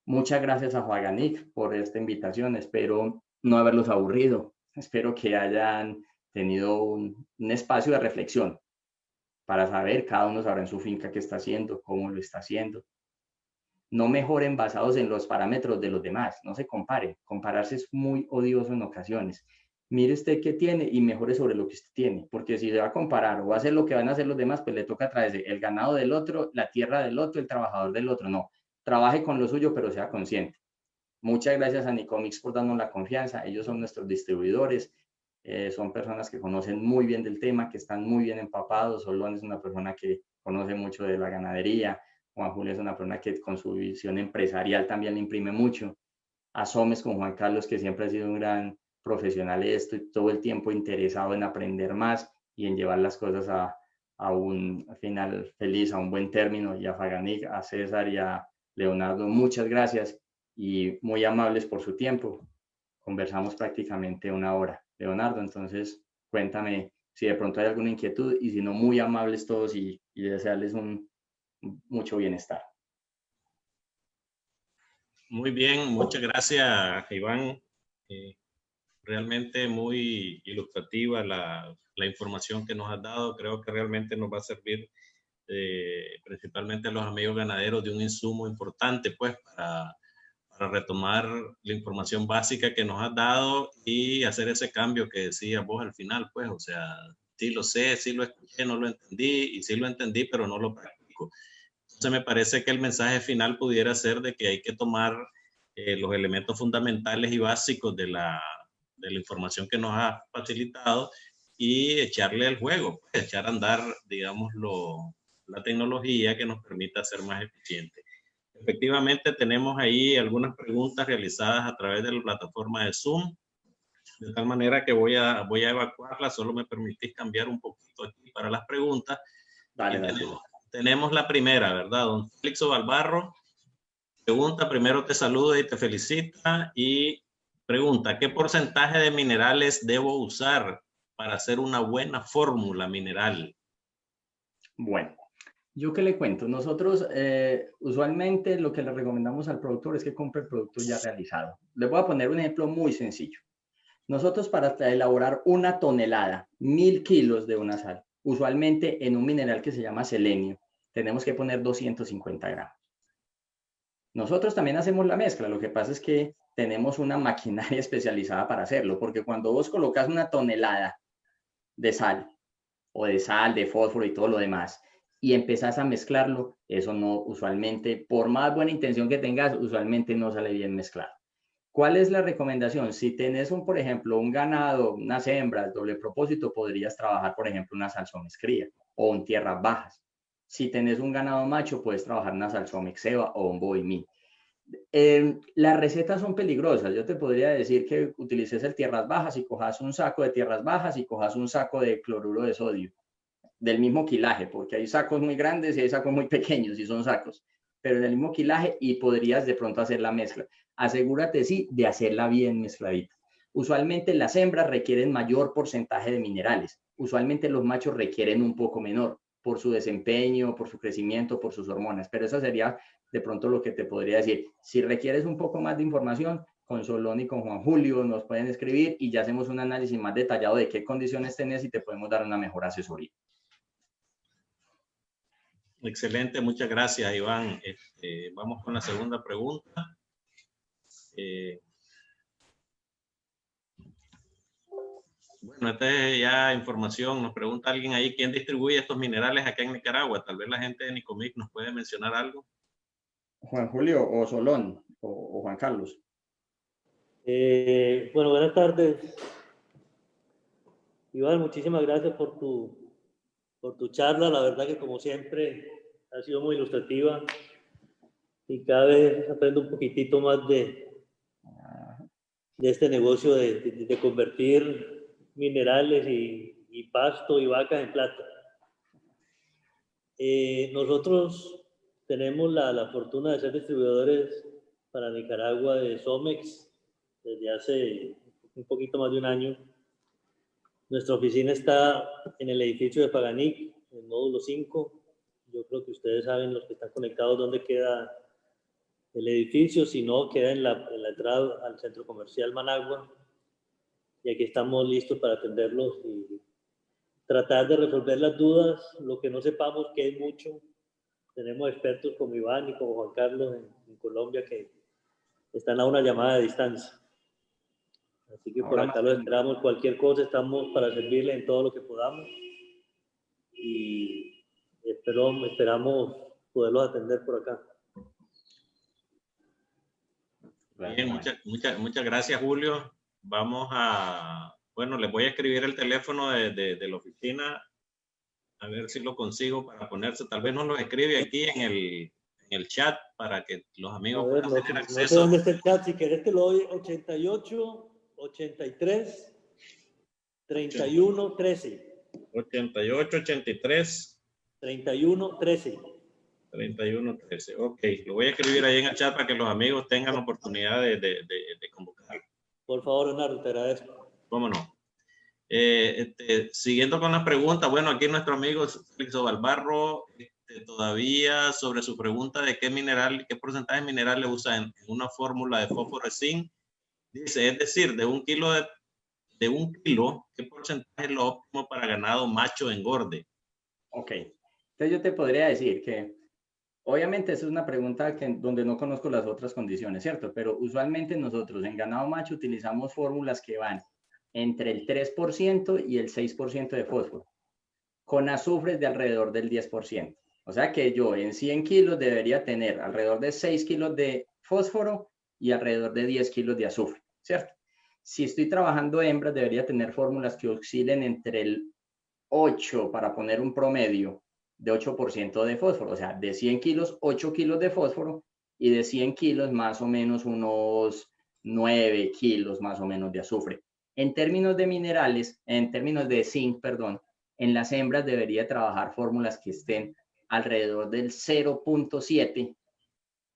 G: Muchas gracias a Juaganic por esta invitación. Espero no haberlos aburrido. Espero que hayan tenido un espacio de reflexión para saber, cada uno sabrá en su finca qué está haciendo, cómo lo está haciendo. No mejoren basados en los parámetros de los demás, no se comparen. Compararse es muy odioso en ocasiones. Mire usted qué tiene y mejore sobre lo que usted tiene, porque si se va a comparar o va a hacer lo que van a hacer los demás, pues le toca a través de el ganado del otro, la tierra del otro, el trabajador del otro. No, trabaje con lo suyo, pero sea consciente. Muchas gracias a Nicomics por darnos la confianza. Ellos son nuestros distribuidores, son personas que conocen muy bien del tema, que están muy bien empapados. Solón es una persona que conoce mucho de la ganadería. Juan Julio es una persona que con su visión empresarial también le imprime mucho. A Somes con Juan Carlos, que siempre ha sido un gran profesional de esto y todo el tiempo interesado en aprender más y en llevar las cosas a un final feliz, a un buen término. Y a Faganic, a César y a Leonardo, muchas gracias y muy amables por su tiempo. Conversamos prácticamente una hora. Leonardo, entonces cuéntame si de pronto hay alguna inquietud y si no, muy amables todos y desearles mucho bienestar.
D: Muy bien, muchas gracias, Iván. Realmente muy ilustrativa la información que nos has dado. Creo que realmente nos va a servir principalmente a los amigos ganaderos de un insumo importante, pues, para retomar la información básica que nos has dado y hacer ese cambio que decías vos al final, pues, o sea, sí lo sé, sí lo escuché, no lo entendí, y sí lo entendí, pero no lo practico. Entonces me parece que el mensaje final pudiera ser de que hay que tomar los elementos fundamentales y básicos de la información que nos ha facilitado y echarle al juego, pues, echar a andar, digamos, la tecnología que nos permita ser más eficientes. Efectivamente, tenemos ahí algunas preguntas realizadas a través de la plataforma de Zoom, de tal manera que voy a evacuarlas. Solo me permitís cambiar un poquito aquí para las preguntas.
G: Dale.
D: Tenemos la primera, ¿verdad? Don Félix Valbarro pregunta, primero te saluda y te felicita, y pregunta, ¿qué porcentaje de minerales debo usar para hacer una buena fórmula mineral?
G: Bueno, yo qué le cuento. Nosotros usualmente lo que le recomendamos al productor es que compre el producto ya realizado. Les voy a poner un ejemplo muy sencillo. Nosotros para elaborar 1 tonelada, 1000 kilos de una sal, usualmente en un mineral que se llama selenio, tenemos que poner 250 gramos. Nosotros también hacemos la mezcla, lo que pasa es que tenemos una maquinaria especializada para hacerlo, porque cuando vos colocas 1 tonelada de sal, de fósforo y todo lo demás, y empezás a mezclarlo, eso no, usualmente, por más buena intención que tengas, usualmente no sale bien mezclado. ¿Cuál es la recomendación? Si tenés por ejemplo, un ganado, unas hembras, doble propósito, podrías trabajar, por ejemplo, una Salsomex cría o en tierras bajas. Si tenés un ganado macho, puedes trabajar una Salsomex ceba o un Boimí. Las recetas son peligrosas. Yo te podría decir que utilices el tierras bajas y cojas un saco de tierras bajas y cojas un saco de cloruro de sodio del mismo quilaje, porque hay sacos muy grandes y hay sacos muy pequeños y son sacos, pero del mismo quilaje, y podrías de pronto hacer la mezcla. Asegúrate, sí, de hacerla bien mezcladita. Usualmente las hembras requieren mayor porcentaje de minerales. Usualmente los machos requieren un poco menor por su desempeño, por su crecimiento, por sus hormonas, pero eso sería de pronto lo que te podría decir. Si requieres un poco más de información, con Solón y con Juan Julio nos pueden escribir y ya hacemos un análisis más detallado de qué condiciones tenés y te podemos dar una mejor asesoría.
D: Excelente, muchas gracias, Iván. Vamos con la segunda pregunta. Bueno, esta es ya información. Nos pregunta alguien ahí, ¿quién distribuye estos minerales acá en Nicaragua? Tal vez la gente de Nicomic nos puede mencionar algo.
G: Juan Julio o Solón o Juan Carlos.
B: Bueno, buenas tardes. Iván, muchísimas gracias por tu charla. La verdad que como siempre ha sido muy ilustrativa y cada vez aprendo un poquitito más de este negocio de convertir minerales y pasto y vacas en plata. Nosotros tenemos la fortuna de ser distribuidores para Nicaragua de Somex desde hace un poquito más de un año. Nuestra oficina está en el edificio de Faganic, en el módulo 5. Yo creo que ustedes saben, los que están conectados, dónde queda el edificio. Si no, queda en la entrada al centro comercial Managua. y aquí estamos listos para atenderlos y tratar de resolver las dudas, lo que no sepamos, que es mucho. Tenemos expertos como Iván y como Juan Carlos en Colombia que están a una llamada de distancia. Así que por acá los esperamos. Cualquier cosa, estamos para servirle en todo lo que podamos. Y esperamos poderlos atender por acá.
D: Bien, muchas gracias, Julio. Vamos a, bueno, les voy a escribir el teléfono de la oficina, a ver si lo consigo para ponerse. Tal vez nos lo escribe aquí en el chat para que los amigos puedan tener acceso.
B: No sé dónde está el chat, si querés te lo doy. 88 83 31 13.
D: 88 83
B: 31 13.
D: 31 13. Ok, lo voy a escribir ahí en el chat para que los amigos tengan oportunidad de convocar.
B: Por favor, Leonardo, te agradezco.
D: ¿Cómo no? Siguiendo con las preguntas, bueno, aquí nuestro amigo Félix Valbarro, todavía sobre su pregunta de qué porcentaje de mineral le usa en una fórmula de fósforo zinc. Dice, es decir, de un kilo, ¿qué porcentaje es lo óptimo para ganado macho engorde?
G: Ok, entonces yo te podría decir que obviamente esa es una pregunta donde no conozco las otras condiciones, ¿cierto? Pero usualmente nosotros en ganado macho utilizamos fórmulas que van entre el 3% y el 6% de fósforo, con azufres de alrededor del 10%. O sea que yo en 100 kilos debería tener alrededor de 6 kilos de fósforo y alrededor de 10 kilos de azufre, ¿cierto? Si estoy trabajando hembras, debería tener fórmulas que oscilen entre el 8, para poner un promedio, de 8% de fósforo. O sea, de 100 kilos, 8 kilos de fósforo, y de 100 kilos, más o menos unos 9 kilos más o menos de azufre. En términos de minerales, en términos de zinc, perdón, en las hembras debería trabajar fórmulas que estén alrededor del 0.7,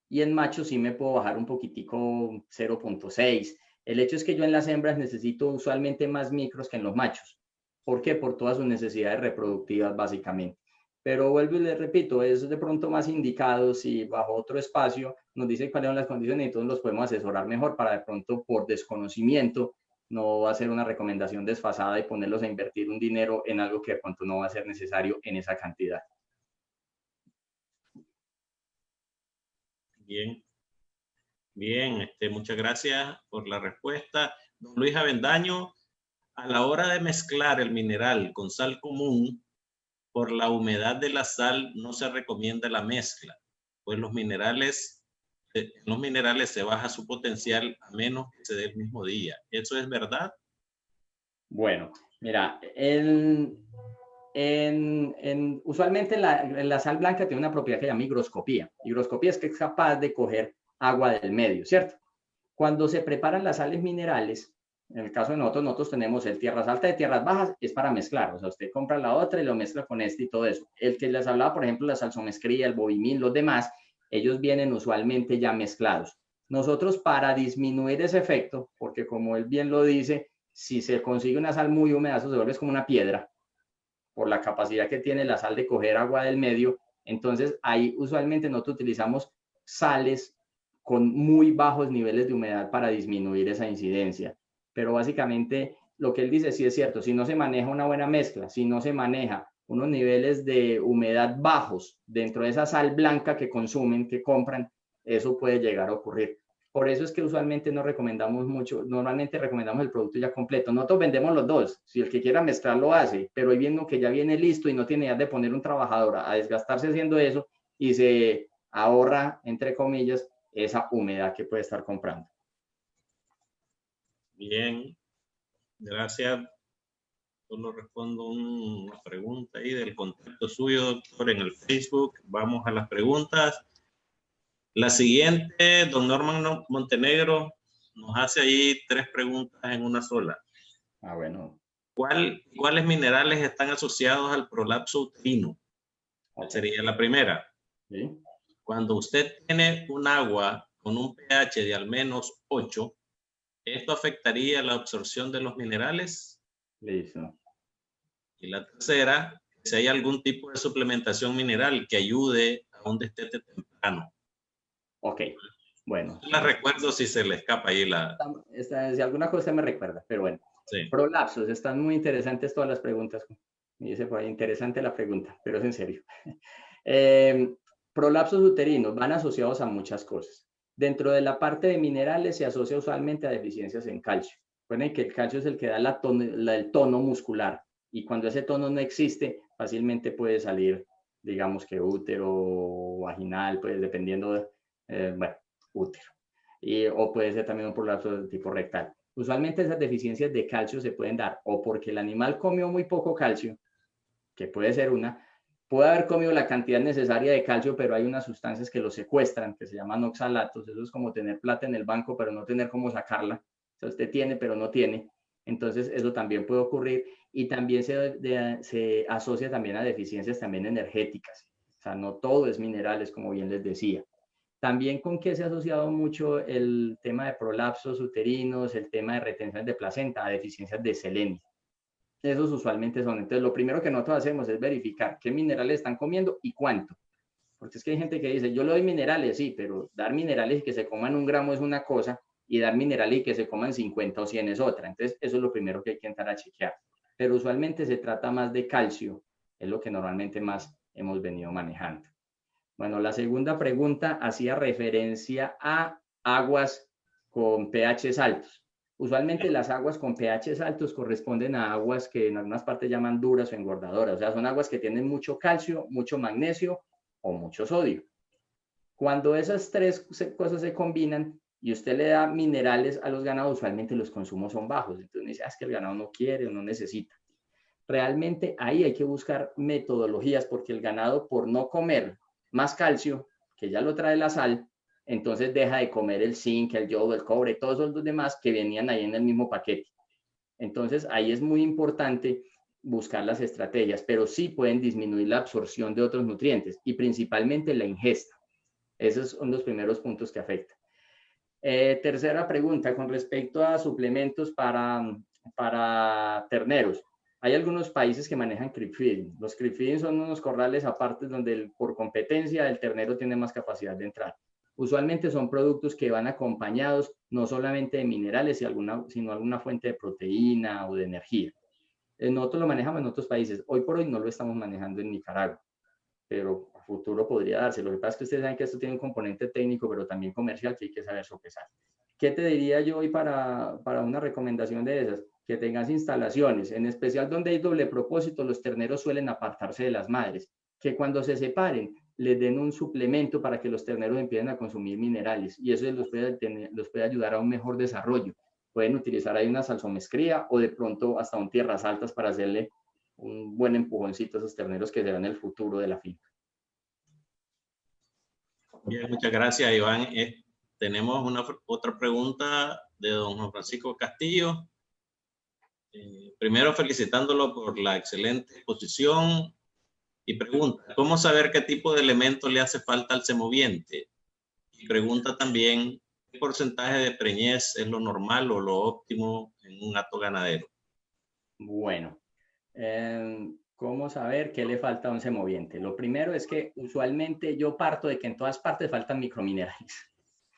G: y en machos sí me puedo bajar un poquitico, 0.6. El hecho es que yo en las hembras necesito usualmente más micros que en los machos. ¿Por qué? Por todas sus necesidades reproductivas, básicamente. Pero vuelvo y les repito, es de pronto más indicado si bajo otro espacio nos dice cuáles son las condiciones y entonces los podemos asesorar mejor para de pronto por desconocimiento no hacer una recomendación desfasada y ponerlos a invertir un dinero en algo que de pronto no va a ser necesario en esa cantidad.
D: Bien. Bien, muchas gracias por la respuesta. Don Luis Avendaño, a la hora de mezclar el mineral con sal común, por la humedad de la sal no se recomienda la mezcla, pues en los minerales se baja su potencial a menos que se dé el mismo día. ¿Eso es verdad?
G: Bueno, mira, usualmente la sal blanca tiene una propiedad que se llama higroscopía. Higroscopía es que es capaz de coger agua del medio, ¿cierto? Cuando se preparan las sales minerales, en el caso de nosotros tenemos el tierras altas y tierras bajas, es para mezclar. O sea, usted compra la otra y lo mezcla con este y todo eso. El que les hablaba, por ejemplo, la salsomezcría, el bovimín, los demás, ellos vienen usualmente ya mezclados. Nosotros, para disminuir ese efecto, porque como él bien lo dice, si se consigue una sal muy húmeda, eso se vuelve como una piedra, por la capacidad que tiene la sal de coger agua del medio. Entonces, ahí usualmente nosotros utilizamos sales con muy bajos niveles de humedad para disminuir esa incidencia. Pero básicamente lo que él dice sí es cierto. Si no se maneja una buena mezcla, si no se maneja unos niveles de humedad bajos dentro de esa sal blanca que consumen, que compran, eso puede llegar a ocurrir. Por eso es que usualmente no recomendamos mucho, normalmente recomendamos el producto ya completo. Nosotros vendemos los dos, si el que quiera mezclar lo hace, pero hoy viendo que ya viene listo y no tiene idea de poner un trabajador a desgastarse haciendo eso y se ahorra, entre comillas, esa humedad que puede estar comprando.
D: Bien, gracias. Solo respondo una pregunta ahí del contacto suyo, doctor, en el Facebook. Vamos a las preguntas. La siguiente, don Norman Montenegro, nos hace ahí 3 preguntas en una sola.
G: Ah, bueno.
D: ¿Cuáles minerales están asociados al prolapso uterino? Okay. Sería la primera.
G: ¿Sí?
D: Cuando usted tiene un agua con un pH de al menos 8, ¿esto afectaría la absorción de los minerales?
G: Listo.
D: Y la tercera, si hay algún tipo de suplementación mineral que ayude a un destete temprano.
G: Ok, bueno.
D: No la recuerdo si se le escapa ahí la...
G: Si alguna cosa me recuerda, pero bueno.
D: Sí.
G: Prolapsos, están muy interesantes todas las preguntas. Me dice por ahí, interesante la pregunta, pero es en serio. Prolapsos uterinos van asociados a muchas cosas. Dentro de la parte de minerales se asocia usualmente a deficiencias en calcio. Recuerden que el calcio es el que da el tono muscular, y cuando ese tono no existe, fácilmente puede salir, digamos que útero, vaginal, pues dependiendo de, bueno, útero. O puede ser también un prolapso de tipo rectal. Usualmente esas deficiencias de calcio se pueden dar o porque el animal comió muy poco calcio, que puede ser una, puede haber comido la cantidad necesaria de calcio, pero hay unas sustancias que lo secuestran, que se llaman oxalatos. Eso es como tener plata en el banco, pero no tener cómo sacarla. O sea, usted tiene, pero no tiene. Entonces, eso también puede ocurrir, y también se asocia también a deficiencias también energéticas. O sea, no todo es minerales, como bien les decía. También con que se ha asociado mucho el tema de prolapsos uterinos, el tema de retención de placenta, a deficiencias de selenio. Esos usualmente son. Entonces, lo primero que nosotros hacemos es verificar qué minerales están comiendo y cuánto. Porque es que hay gente que dice, yo le doy minerales, sí, pero dar minerales y que se coman 1 gramo es una cosa, y dar minerales y que se coman 50 o 100 es otra. Entonces, eso es lo primero que hay que entrar a chequear. Pero usualmente se trata más de calcio, es lo que normalmente más hemos venido manejando. Bueno, la segunda pregunta hacía referencia a aguas con pHs altos. Usualmente las aguas con pHs altos corresponden a aguas que en algunas partes llaman duras o engordadoras. O sea, son aguas que tienen mucho calcio, mucho magnesio o mucho sodio. Cuando esas 3 cosas se combinan y usted le da minerales a los ganados, usualmente los consumos son bajos. Entonces me dice, es que el ganado no quiere o no necesita. Realmente ahí hay que buscar metodologías, porque el ganado, por no comer más calcio, que ya lo trae la sal, entonces deja de comer el zinc, el yodo, el cobre, todos los demás que venían ahí en el mismo paquete. Entonces ahí es muy importante buscar las estrategias, pero sí pueden disminuir la absorción de otros nutrientes y principalmente la ingesta. Esos son los primeros puntos que afectan. Tercera pregunta, con respecto a suplementos para terneros. Hay algunos países que manejan creep feeding. Los creep feeding son unos corrales aparte donde por competencia el ternero tiene más capacidad de entrar. Usualmente son productos que van acompañados no solamente de minerales, sino alguna fuente de proteína o de energía. Nosotros lo manejamos en otros países. Hoy por hoy no lo estamos manejando en Nicaragua, pero a futuro podría darse. Lo que pasa es que ustedes saben que esto tiene un componente técnico, pero también comercial, que hay que saber sopesar. ¿Qué te diría yo hoy para una recomendación de esas? Que tengas instalaciones, en especial donde hay doble propósito. Los terneros suelen apartarse de las madres, que cuando se separen les den un suplemento para que los terneros empiecen a consumir minerales, y eso los puede ayudar a un mejor desarrollo. Pueden utilizar ahí una salsomescría o de pronto hasta un tierras altas para hacerle un buen empujoncito a esos terneros que serán el futuro de la finca.
D: Bien, muchas gracias, Iván. Tenemos otra pregunta de don Juan Francisco Castillo. Primero felicitándolo por la excelente exposición, y pregunta, ¿cómo saber qué tipo de elemento le hace falta al semoviente? Y pregunta también, ¿qué porcentaje de preñez es lo normal o lo óptimo en un hato ganadero?
G: Bueno, ¿cómo saber qué le falta a un semoviente? Lo primero es que usualmente yo parto de que en todas partes faltan microminerales.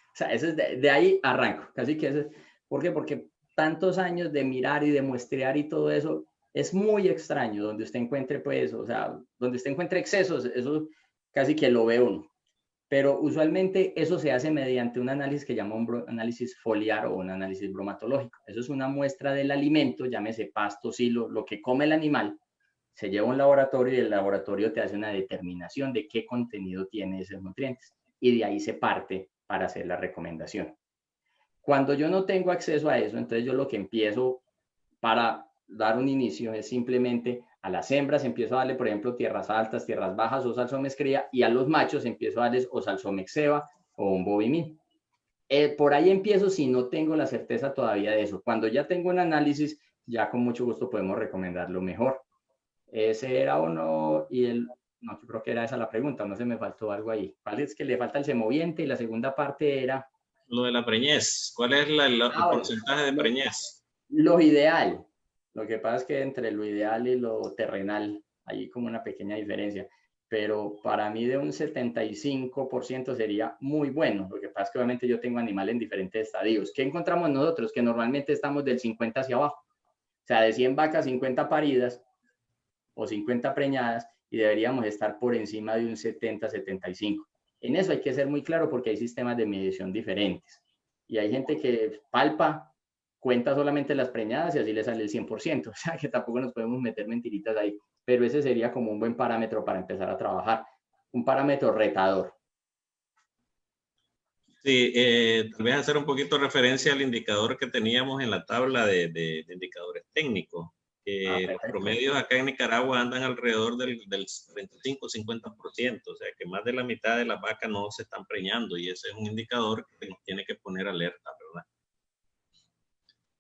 G: O sea, eso es de ahí arranco. Casi que eso, ¿por qué? Porque tantos años de mirar y de muestrear y todo eso, es muy extraño donde usted encuentre, pues, o sea, donde usted encuentre excesos, eso casi que lo ve uno. Pero usualmente eso se hace mediante un análisis que llama un análisis foliar o un análisis bromatológico. Eso es una muestra del alimento, llámese pasto, silo, lo que come el animal, se lleva a un laboratorio y el laboratorio te hace una determinación de qué contenido tiene esos nutrientes. Y de ahí se parte para hacer la recomendación. Cuando yo no tengo acceso a eso, entonces yo lo que empiezo para dar un inicio es simplemente a las hembras empiezo a darle, por ejemplo, tierras altas, tierras bajas o salsomescría, y a los machos empiezo a darles o salsomexeba o un bovimín. Por ahí empiezo si no tengo la certeza todavía de eso. Cuando ya tengo un análisis, ya con mucho gusto podemos recomendar lo mejor. Ese era uno, no, yo creo que era esa la pregunta, no se me faltó algo ahí. ¿Cuál es que le falta el semoviente? Y la segunda parte era...
D: Lo de la preñez. ¿Cuál es el porcentaje de preñez?
G: Lo ideal. Lo que pasa es que entre lo ideal y lo terrenal hay como una pequeña diferencia. Pero para mí de un 75% sería muy bueno. Lo que pasa es que obviamente yo tengo animales en diferentes estadios. ¿Qué encontramos nosotros? Que normalmente estamos del 50 hacia abajo. O sea, de 100 vacas, 50 paridas o 50 preñadas y deberíamos estar por encima de un 70-75. En eso hay que ser muy claro porque hay sistemas de medición diferentes. Y hay gente que palpa, cuenta solamente las preñadas y así le sale el 100%. O sea, que tampoco nos podemos meter mentiritas ahí. Pero ese sería como un buen parámetro para empezar a trabajar. Un parámetro retador.
D: Sí, tal vez hacer un poquito referencia al indicador que teníamos en la tabla de indicadores técnicos. Los promedios acá en Nicaragua andan alrededor del 45-50%, o sea que más de la mitad de las vacas no se están preñando y ese es un indicador que nos tiene que poner alerta, ¿verdad?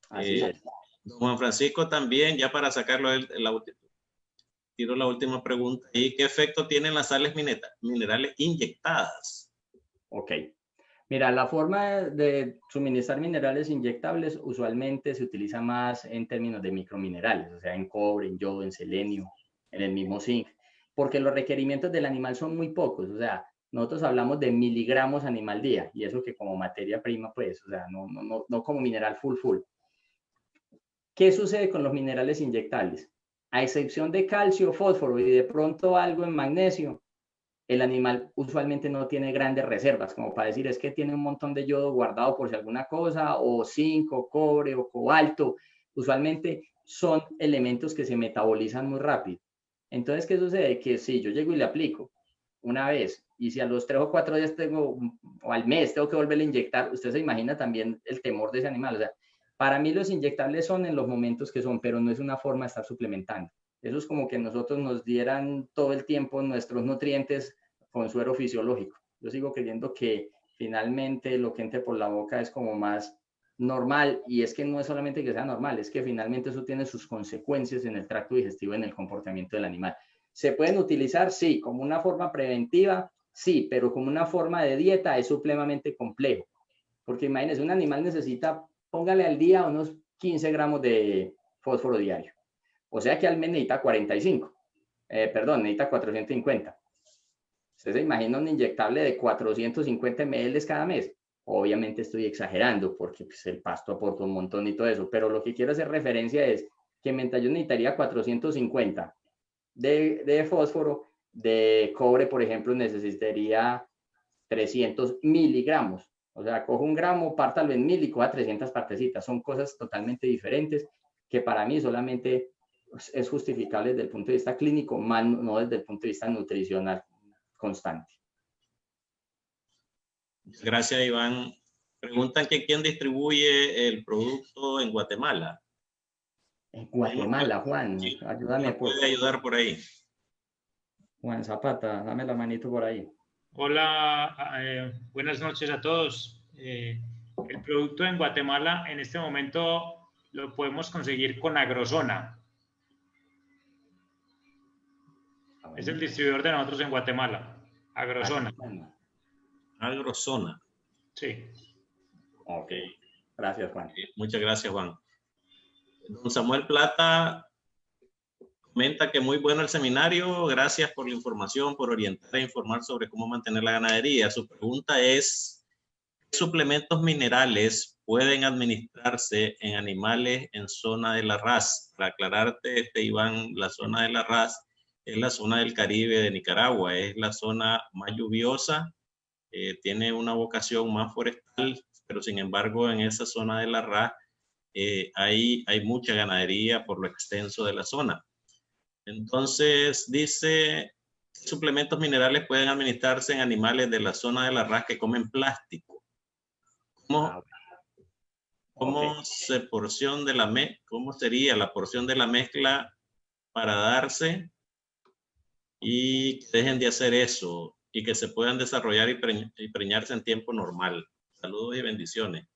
G: Así es.
D: Don Juan Francisco también, ya para sacarlo, tiro la última pregunta. ¿Y qué efecto tienen las sales minerales inyectadas?
G: Ok. Mira, la forma de suministrar minerales inyectables usualmente se utiliza más en términos de microminerales, o sea, en cobre, en yodo, en selenio, en el mismo zinc, porque los requerimientos del animal son muy pocos, o sea, nosotros hablamos de miligramos animal día, y eso que como materia prima, pues, o sea, no como mineral full. ¿Qué sucede con los minerales inyectables? A excepción de calcio, fósforo y de pronto algo en magnesio, el animal usualmente no tiene grandes reservas, como para decir es que tiene un montón de yodo guardado por si alguna cosa, o zinc, o cobre, o cobalto. Usualmente son elementos que se metabolizan muy rápido. Entonces, ¿qué sucede? Que si yo llego y le aplico una vez, y si a los 3 o 4 días o al mes tengo que volverle a inyectar, usted se imagina también el temor de ese animal. O sea, para mí los inyectables son en los momentos que son, pero no es una forma de estar suplementando. Eso es como que nosotros nos dieran todo el tiempo nuestros nutrientes con suero fisiológico. Yo sigo creyendo que finalmente lo que entre por la boca es como más normal, y es que no es solamente que sea normal, es que finalmente eso tiene sus consecuencias en el tracto digestivo, en el comportamiento del animal. ¿Se pueden utilizar? Sí. ¿Como una forma preventiva? Sí, pero como una forma de dieta es supremamente complejo. Porque imagínense, un animal necesita, póngale al día unos 15 gramos de fósforo diario. O sea que al mes necesita 45. Necesita 450. ¿Usted se imagina un inyectable de 450 ml cada mes? Obviamente estoy exagerando porque pues, el pasto aporta un montón y todo eso, pero lo que quiero hacer referencia es que mientras yo necesitaría 450 de fósforo, de cobre, por ejemplo, necesitaría 300 miligramos. O sea, cojo un gramo, pártalo en 1000 y coja 300 partecitas. Son cosas totalmente diferentes que para mí solamente es justificable desde el punto de vista clínico, más no desde el punto de vista nutricional constante.
D: Gracias, Iván. Preguntan que quién distribuye el producto en Guatemala.
G: En Guatemala, Juan, ayúdame.
D: ¿Puede ayudar por ahí?
G: Juan Zapata, dame la manito por ahí.
C: Hola, buenas noches a todos. El producto en Guatemala en este momento lo podemos conseguir con Agrozona. Es el distribuidor de nosotros en Guatemala, Agrozona.
D: Agrozona.
C: Sí.
G: Ok, gracias, Juan.
D: Muchas gracias, Juan. Don Samuel Plata comenta que muy bueno el seminario, gracias por la información, por orientar e informar sobre cómo mantener la ganadería. Su pregunta es, ¿qué suplementos minerales pueden administrarse en animales en zona de la RAS? Para aclararte, Iván, la zona de la RAS es la zona del Caribe de Nicaragua, es la zona más lluviosa, tiene una vocación más forestal, pero sin embargo en esa zona de la RAS hay mucha ganadería por lo extenso de la zona. Entonces dice, suplementos minerales pueden administrarse en animales de la zona de la RAS que comen plástico. ¿Cómo sería la porción de la mezcla para darse y que dejen de hacer eso y que se puedan desarrollar y preñarse en tiempo normal? Saludos y bendiciones.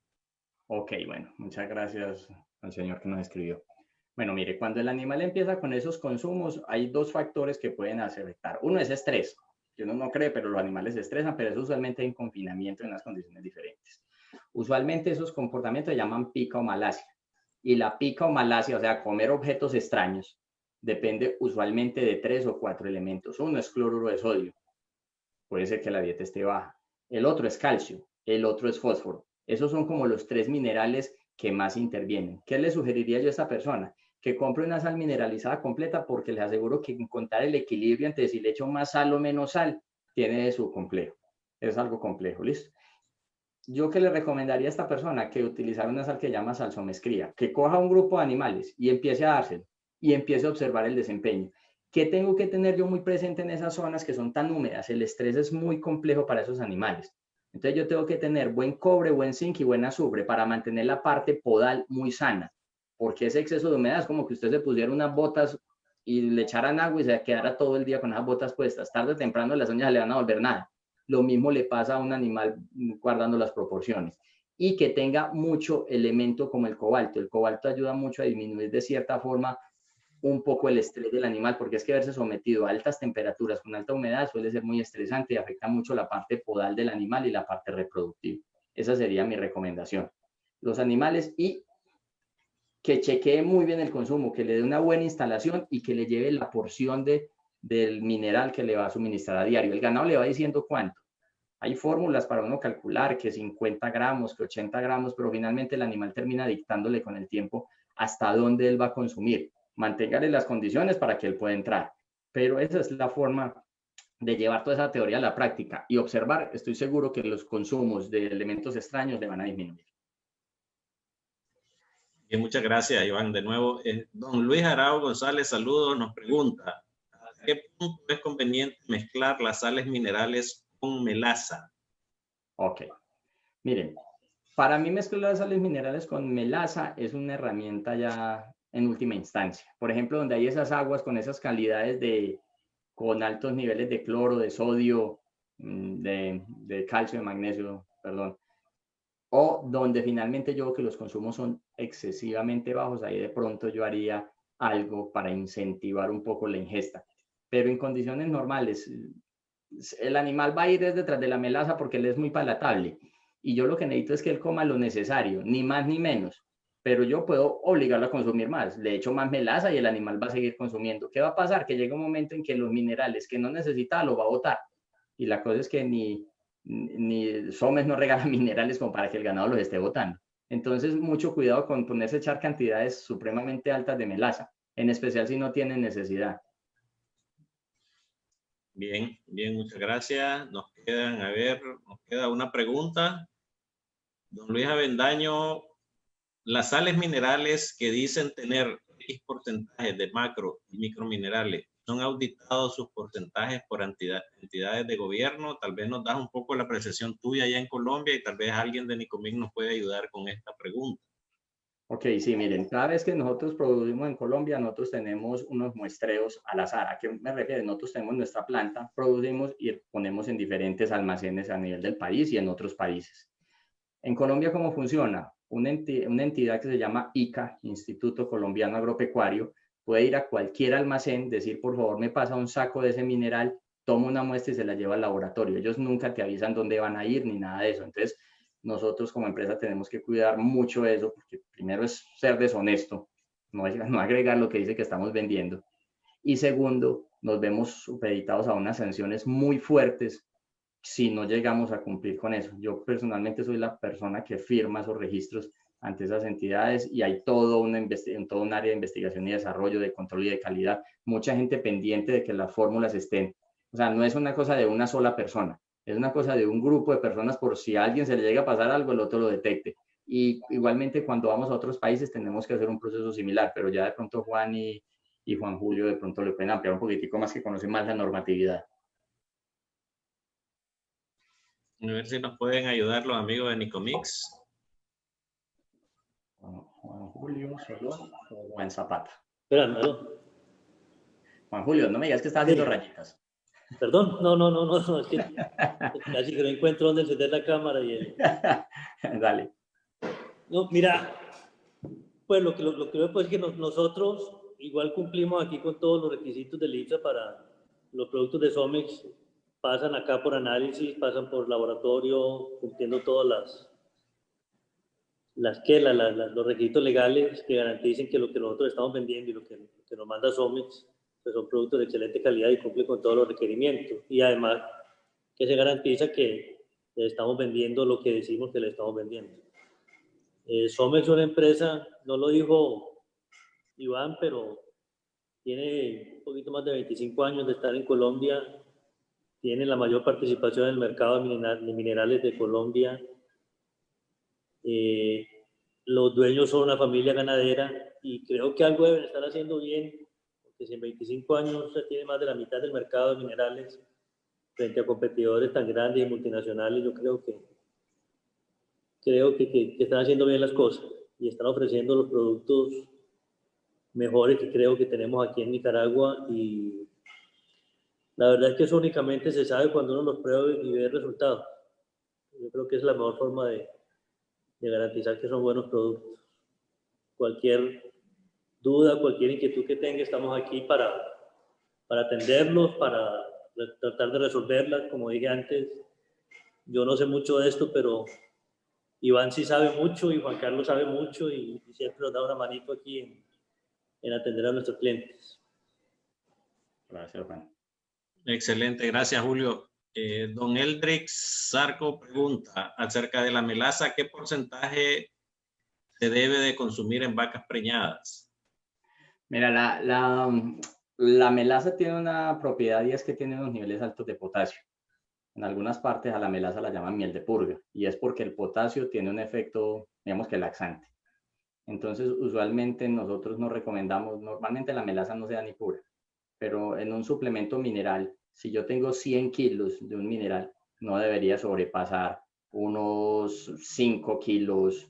G: Ok, bueno, muchas gracias al señor que nos escribió. Bueno, mire, cuando el animal empieza con esos consumos, hay dos factores que pueden afectar. Uno es estrés, que uno no cree, pero los animales se estresan, pero eso usualmente en confinamiento en unas condiciones diferentes. Usualmente esos comportamientos se llaman pica o malacia. Y la pica o malacia, o sea, comer objetos extraños, depende usualmente de 3 o 4 elementos. Uno es cloruro de sodio, puede ser que la dieta esté baja. El otro es calcio, el otro es fósforo. Esos son como los 3 minerales que más intervienen. ¿Qué le sugeriría yo a esta persona? Que que compre una sal mineralizada completa, porque les aseguro que encontrar el equilibrio entre si le echo más sal o menos sal tiene de su complejo. Es algo complejo, ¿listo? Yo que le recomendaría a esta persona que utilizara una sal que llama salsomescría, que coja un grupo de animales y empiece a dárselo y empiece a observar el desempeño. ¿Qué tengo que tener yo muy presente en esas zonas que son tan húmedas? El estrés es muy complejo para esos animales. Entonces yo tengo que tener buen cobre, buen zinc y buen azufre para mantener la parte podal muy sana, porque ese exceso de humedad es como que usted se pusiera unas botas y le echaran agua y se quedara todo el día con esas botas puestas. Tarde o temprano las uñas le van a volver nada. Lo mismo le pasa a un animal guardando las proporciones. Y que tenga mucho elemento como el cobalto. El cobalto ayuda mucho a disminuir de cierta forma un poco el estrés del animal, porque es que verse sometido a altas temperaturas con alta humedad suele ser muy estresante y afecta mucho la parte podal del animal y la parte reproductiva. Esa sería mi recomendación. Los animales, y que chequee muy bien el consumo, que le dé una buena instalación y que le lleve la porción del mineral que le va a suministrar a diario. El ganado le va diciendo cuánto. Hay fórmulas para uno calcular que 50 gramos, que 80 gramos, pero finalmente el animal termina dictándole con el tiempo hasta dónde él va a consumir. Manténgale las condiciones para que él pueda entrar. Pero esa es la forma de llevar toda esa teoría a la práctica y observar. Estoy seguro que los consumos de elementos extraños le van a disminuir.
D: Bien, muchas gracias, Iván. De nuevo, don Luis Arao González, saludos, nos pregunta, ¿a qué punto es conveniente mezclar las sales minerales con melaza?
G: Ok. Miren, para mí mezclar las sales minerales con melaza es una herramienta ya en última instancia. Por ejemplo, donde hay esas aguas con esas calidades con altos niveles de cloro, de sodio, de calcio, de magnesio, perdón, o donde finalmente yo veo que los consumos son excesivamente bajos, ahí de pronto yo haría algo para incentivar un poco la ingesta. Pero en condiciones normales, el animal va a ir detrás de la melaza porque él es muy palatable. Y yo lo que necesito es que él coma lo necesario, ni más ni menos. Pero yo puedo obligarlo a consumir más. Le echo más melaza y el animal va a seguir consumiendo. ¿Qué va a pasar? Que llega un momento en que los minerales que no necesita lo va a botar. Y la cosa es que ni Somes no regala minerales como para que el ganado los esté botando. Entonces, mucho cuidado con ponerse a echar cantidades supremamente altas de melaza, en especial si no tienen necesidad.
D: Bien, bien, muchas gracias. Nos queda una pregunta. Don Luis Avendaño, las sales minerales que dicen tener X porcentajes de macro y microminerales, ¿son auditados sus porcentajes por entidades de gobierno? Tal vez nos das un poco la apreciación tuya allá en Colombia y tal vez alguien de Nicomic nos puede ayudar con esta pregunta.
G: Ok, sí, miren, cada vez que nosotros producimos en Colombia, nosotros tenemos unos muestreos al azar. ¿A qué me refiero? Nosotros tenemos nuestra planta, producimos y ponemos en diferentes almacenes a nivel del país y en otros países. En Colombia, ¿cómo funciona? Una entidad que se llama ICA, Instituto Colombiano Agropecuario, puede ir a cualquier almacén, decir, por favor, me pasa un saco de ese mineral, toma una muestra y se la lleva al laboratorio. Ellos nunca te avisan dónde van a ir ni nada de eso. Entonces, nosotros como empresa tenemos que cuidar mucho eso, porque primero es ser deshonesto, no agregar lo que dice que estamos vendiendo. Y segundo, nos vemos supeditados a unas sanciones muy fuertes si no llegamos a cumplir con eso. Yo personalmente soy la persona que firma esos registros ante esas entidades y hay todo un área de investigación y desarrollo, de control y de calidad, mucha gente pendiente de que las fórmulas estén. O sea, no es una cosa de una sola persona, es una cosa de un grupo de personas por si a alguien se le llega a pasar algo, el otro lo detecte. Y igualmente cuando vamos a otros países tenemos que hacer un proceso similar, pero ya de pronto Juan y Juan Julio de pronto le pueden ampliar un poquitico más, que conocen más la normatividad.
D: A ver si nos pueden ayudar los amigos de Nicomix.
G: Juan Julio Solón o Juan Zapata.
B: Espera, no.
G: Juan Julio, no me digas que estás haciendo rayitas.
B: Perdón, no, es que casi que no encuentro dónde encender la cámara y
G: Dale.
B: No, mira, pues lo que veo pues es que nosotros igual cumplimos aquí con todos los requisitos del INSA para los productos de Somex, pasan acá por análisis, pasan por laboratorio, cumpliendo todas los requisitos legales que garanticen que lo que nosotros estamos vendiendo y lo que nos manda Somex pues son productos de excelente calidad y cumplen con todos los requerimientos. Y además que se garantiza que le estamos vendiendo lo que decimos que le estamos vendiendo. Somex es una empresa, no lo dijo Iván, pero tiene un poquito más de 25 años de estar en Colombia, tiene la mayor participación en el mercado de minerales de Colombia. Los dueños son una familia ganadera y creo que algo deben estar haciendo bien, porque si en 25 años se tiene más de la mitad del mercado de minerales frente a competidores tan grandes y multinacionales, yo creo que están haciendo bien las cosas y están ofreciendo los productos mejores que creo que tenemos aquí en Nicaragua, y la verdad es que eso únicamente se sabe cuando uno los prueba y ve resultados. Yo creo que es la mejor forma de garantizar que son buenos productos. Cualquier duda, cualquier inquietud que tenga, estamos aquí para atenderlos, para tratar de resolverlas. Como dije antes, yo no sé mucho de esto, pero Iván sí sabe mucho y Juan Carlos sabe mucho y siempre nos da una manito aquí en atender a nuestros clientes.
G: Gracias, Juan.
D: Excelente, gracias, Julio. Don Eldrix Zarco pregunta acerca de la melaza, ¿qué porcentaje se debe de consumir en vacas preñadas?
G: Mira, la melaza tiene una propiedad y es que tiene unos niveles altos de potasio. En algunas partes a la melaza la llaman miel de purga y es porque el potasio tiene un efecto, digamos que laxante. Entonces, usualmente nosotros no recomendamos, normalmente la melaza no se da ni pura, pero en un suplemento mineral, si yo tengo 100 kilos de un mineral, no debería sobrepasar unos 5 kilos,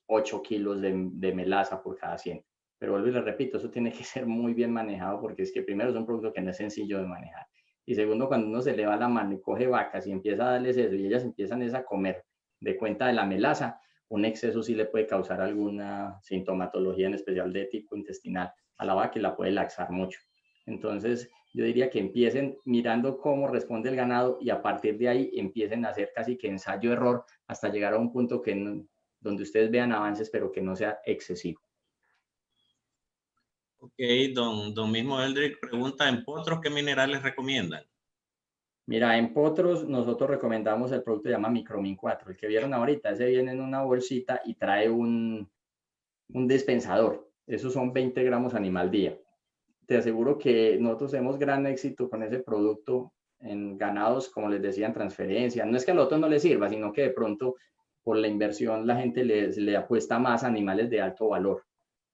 G: 8 kilos de melaza por cada 100. Pero vuelvo y le repito, eso tiene que ser muy bien manejado porque es que primero es un producto que no es sencillo de manejar. Y segundo, cuando uno se le va la mano y coge vacas y empieza a darles eso y ellas empiezan a comer de cuenta de la melaza, un exceso sí le puede causar alguna sintomatología, en especial de tipo intestinal, a la vaca y la puede laxar mucho. Entonces, yo diría que empiecen mirando cómo responde el ganado y a partir de ahí empiecen a hacer casi que ensayo-error hasta llegar a un punto donde ustedes vean avances, pero que no sea excesivo.
D: Ok, don mismo Eldrick pregunta, ¿en potros qué minerales recomiendan?
G: Mira, en potros nosotros recomendamos el producto que se llama Micromin 4. El que vieron ahorita, ese viene en una bolsita y trae un dispensador. Esos son 20 gramos animal día. Te aseguro que nosotros tenemos gran éxito con ese producto en ganados, como les decía, en transferencia. No es que al otro no le sirva, sino que de pronto por la inversión la gente le apuesta más a animales de alto valor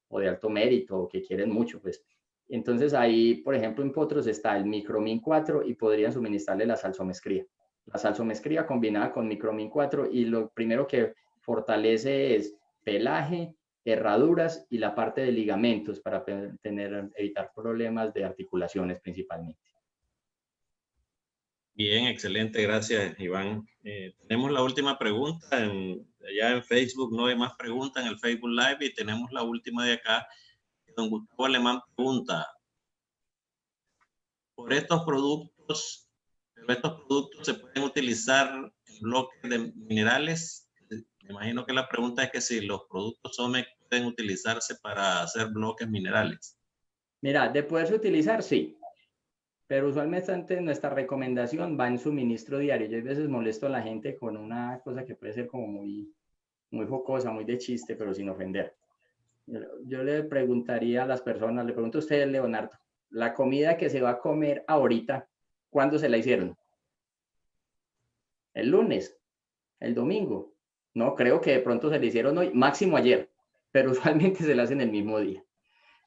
G: o de alto mérito o que quieren mucho, pues. Entonces ahí, por ejemplo, en potros está el Micromin 4 y podrían suministrarle la salsomescría. La salsomescría combinada con Micromin 4 y lo primero que fortalece es pelaje, herraduras y la parte de ligamentos para evitar problemas de articulaciones principalmente.
D: Bien, excelente, gracias, Iván. Tenemos la última pregunta. Allá en Facebook no hay más preguntas en el Facebook Live y tenemos la última de acá. Don Gustavo Alemán pregunta, ¿pero estos productos se pueden utilizar en bloques de minerales? Me imagino que la pregunta es que si los productos SOMEX pueden utilizarse para hacer bloques minerales.
G: Mira, de poderse utilizar, sí. Pero usualmente nuestra recomendación va en suministro diario. Yo a veces molesto a la gente con una cosa que puede ser como muy jocosa, muy de chiste, pero sin ofender. Yo le preguntaría a las personas, le pregunto a usted, Leonardo, la comida que se va a comer ahorita, ¿cuándo se la hicieron? ¿El lunes? ¿El domingo? No, creo que de pronto se la hicieron hoy, máximo ayer, pero usualmente se la hacen el mismo día.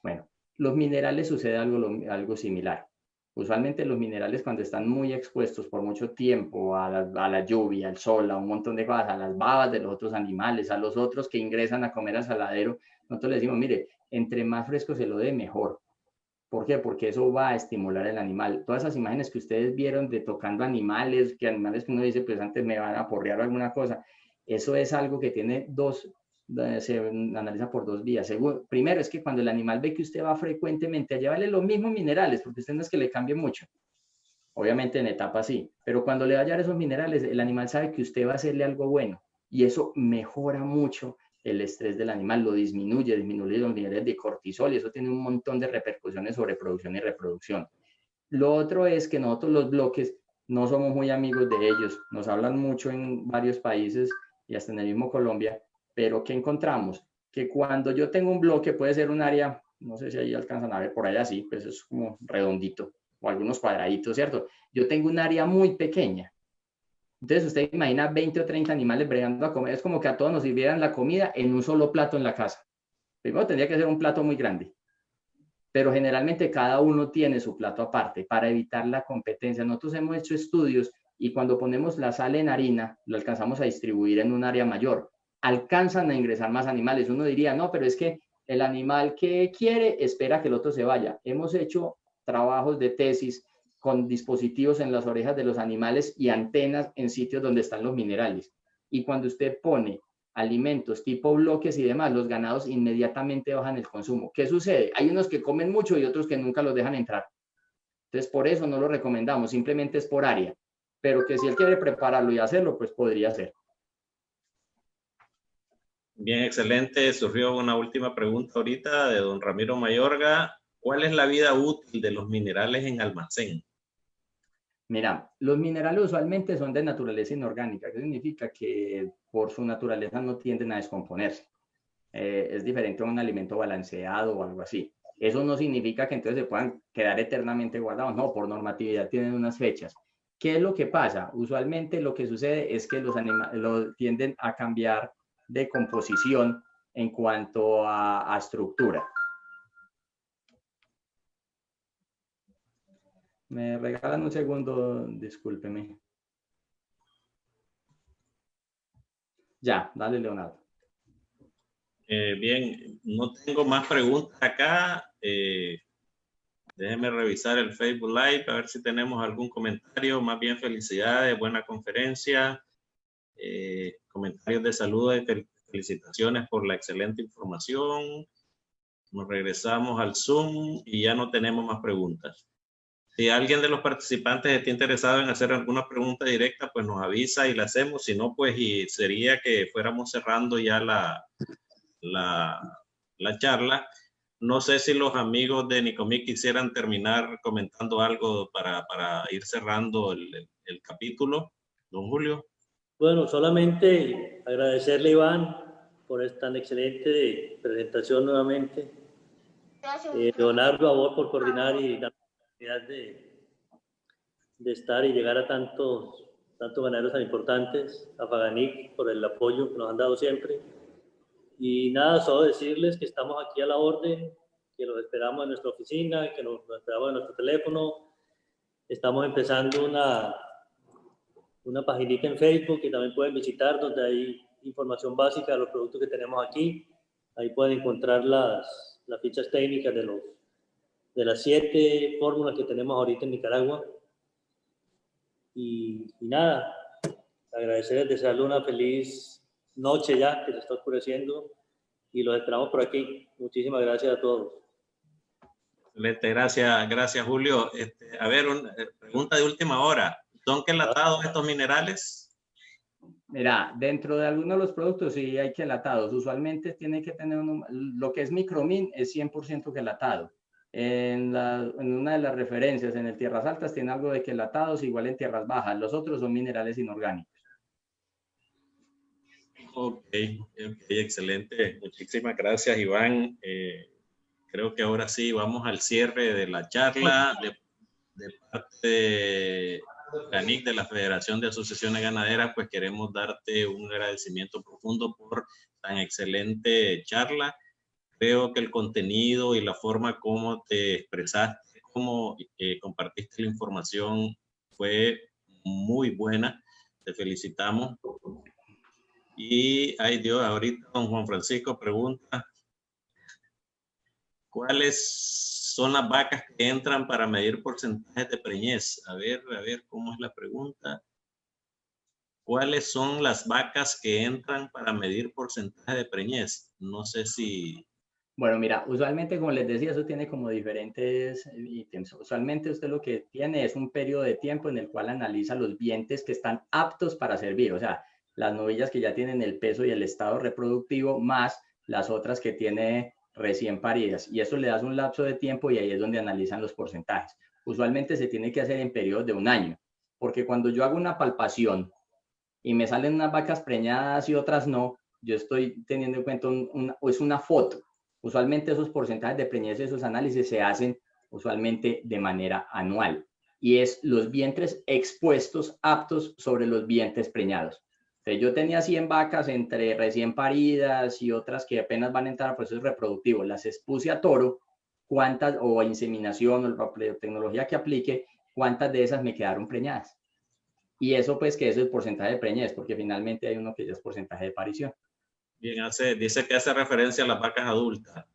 G: Bueno, los minerales sucede algo similar. Usualmente los minerales cuando están muy expuestos por mucho tiempo a la lluvia, al sol, a un montón de cosas, a las babas de los otros animales, a los otros que ingresan a comer al saladero, nosotros les decimos, mire, entre más fresco se lo dé, mejor. ¿Por qué? Porque eso va a estimular el animal. Todas esas imágenes que ustedes vieron de tocando animales, que uno dice, pues antes me van a porrear o alguna cosa, eso es algo que tiene se analiza por dos vías. Primero es que cuando el animal ve que usted va frecuentemente a llevarle los mismos minerales, porque usted no es que le cambie mucho, obviamente en etapa sí, pero cuando le va a llevar esos minerales, el animal sabe que usted va a hacerle algo bueno y eso mejora mucho el estrés del animal, lo disminuye los niveles de cortisol y eso tiene un montón de repercusiones sobre producción y reproducción. Lo otro es que nosotros los bloques no somos muy amigos de ellos, nos hablan mucho en varios países y hasta en el mismo Colombia, pero ¿qué encontramos? que cuando yo tengo un bloque, puede ser un área, no sé si ahí alcanzan a ver por allá, sí, pues es como redondito, o algunos cuadraditos, ¿cierto? Yo tengo un área muy pequeña. Entonces usted imagina 20 o 30 animales bregando a comer, es como que a todos nos sirvieran la comida en un solo plato en la casa. Primero tendría que ser un plato muy grande, pero generalmente cada uno tiene su plato aparte para evitar la competencia. Nosotros hemos hecho estudios y cuando ponemos la sal en harina, lo alcanzamos a distribuir en un área mayor. Alcanzan a ingresar más animales. Uno diría, no, pero es que el animal que quiere espera que el otro se vaya. Hemos hecho trabajos de tesis con dispositivos en las orejas de los animales y antenas en sitios donde están los minerales. Y cuando usted pone alimentos tipo bloques y demás, los ganados inmediatamente bajan el consumo. ¿Qué sucede? Hay unos que comen mucho y otros que nunca los dejan entrar. Entonces, por eso no lo recomendamos, simplemente es por área. Pero que si él quiere prepararlo y hacerlo, pues podría ser.
D: Bien, excelente. Surgió una última pregunta ahorita de don Ramiro Mayorga. ¿Cuál es la vida útil de los minerales en almacén?
G: Mira, los minerales usualmente son de naturaleza inorgánica, que significa que por su naturaleza no tienden a descomponerse. Es diferente a un alimento balanceado o algo así. Eso no significa que entonces se puedan quedar eternamente guardados, no, por normatividad tienen unas fechas. ¿Qué es lo que pasa? Usualmente lo que sucede es que los animales tienden a cambiar de composición en cuanto a estructura. Me regalan un segundo, discúlpeme. Ya, dale, Leonardo.
D: Bien, no tengo más preguntas acá. Déjenme revisar el Facebook Live a ver si tenemos algún comentario. Más bien felicidades, buena conferencia. Comentarios de saludo y felicitaciones por la excelente información. Nos regresamos al Zoom y ya no tenemos más preguntas. Si alguien de los participantes está interesado en hacer alguna pregunta directa, pues nos avisa y la hacemos. Si no, pues y sería que fuéramos cerrando ya la charla. No sé si los amigos de Nicomí quisieran terminar comentando algo para ir cerrando el capítulo. Don Julio.
B: Bueno, solamente agradecerle, Iván, por esta tan excelente presentación nuevamente. Leonardo, a vos por coordinar y dar la oportunidad de estar y llegar a tantos ganaderos tan importantes, a Faganic por el apoyo que nos han dado siempre. Y nada, solo decirles que estamos aquí a la orden, que los esperamos en nuestra oficina, que nos esperamos en nuestro teléfono. Estamos empezando una paginita en Facebook que también pueden visitar, donde hay información básica de los productos que tenemos aquí. Ahí pueden encontrar las fichas técnicas de las 7 fórmulas que tenemos ahorita en Nicaragua. Y nada, agradecerles, desearles una feliz noche ya, que se está oscureciendo, y los esperamos por aquí. Muchísimas gracias a todos.
D: Excelente, gracias Julio. A ver, una pregunta de última hora. ¿Son quelatados estos minerales?
G: Mira, dentro de algunos de los productos sí hay quelatados. Usualmente tiene que tener lo que es micromin es 100% quelatado. En una de las referencias en el tierras altas tiene algo de quelatados, igual en tierras bajas. Los otros son minerales inorgánicos.
D: Ok, excelente. Muchísimas gracias, Iván. Creo que ahora sí vamos al cierre de la charla de parte de Faganic, de la Federación de Asociaciones Ganaderas. Pues queremos darte un agradecimiento profundo por tan excelente charla. Creo que el contenido y la forma como te expresaste, cómo compartiste la información fue muy buena. Te felicitamos. Y, ay Dios, ahorita don Juan Francisco pregunta, ¿cuáles son las vacas que entran para medir porcentajes de preñez? A ver, ¿cómo es la pregunta? ¿Cuáles son las vacas que entran para medir porcentaje de preñez? No sé si...
G: Bueno, mira, usualmente, como les decía, eso tiene como diferentes ítems. Usualmente usted lo que tiene es un periodo de tiempo en el cual analiza los vientres que están aptos para servir, o sea, las novillas que ya tienen el peso y el estado reproductivo, más las otras que tiene recién paridas. Y eso le das un lapso de tiempo y ahí es donde analizan los porcentajes. Usualmente se tiene que hacer en periodos de un año, porque cuando yo hago una palpación y me salen unas vacas preñadas y otras no, yo estoy teniendo en cuenta es una foto. Usualmente esos porcentajes de preñez, esos análisis se hacen usualmente de manera anual, y es los vientres expuestos aptos sobre los vientres preñados. Entonces, yo tenía 100 vacas entre recién paridas y otras que apenas van a entrar a procesos reproductivos, las expuse a toro, cuántas, o a inseminación o la tecnología que aplique, cuántas de esas me quedaron preñadas. Y eso, pues, que eso es el porcentaje de preñez, porque finalmente hay uno que ya es porcentaje de parición.
D: Bien, dice que hace referencia a las vacas adultas.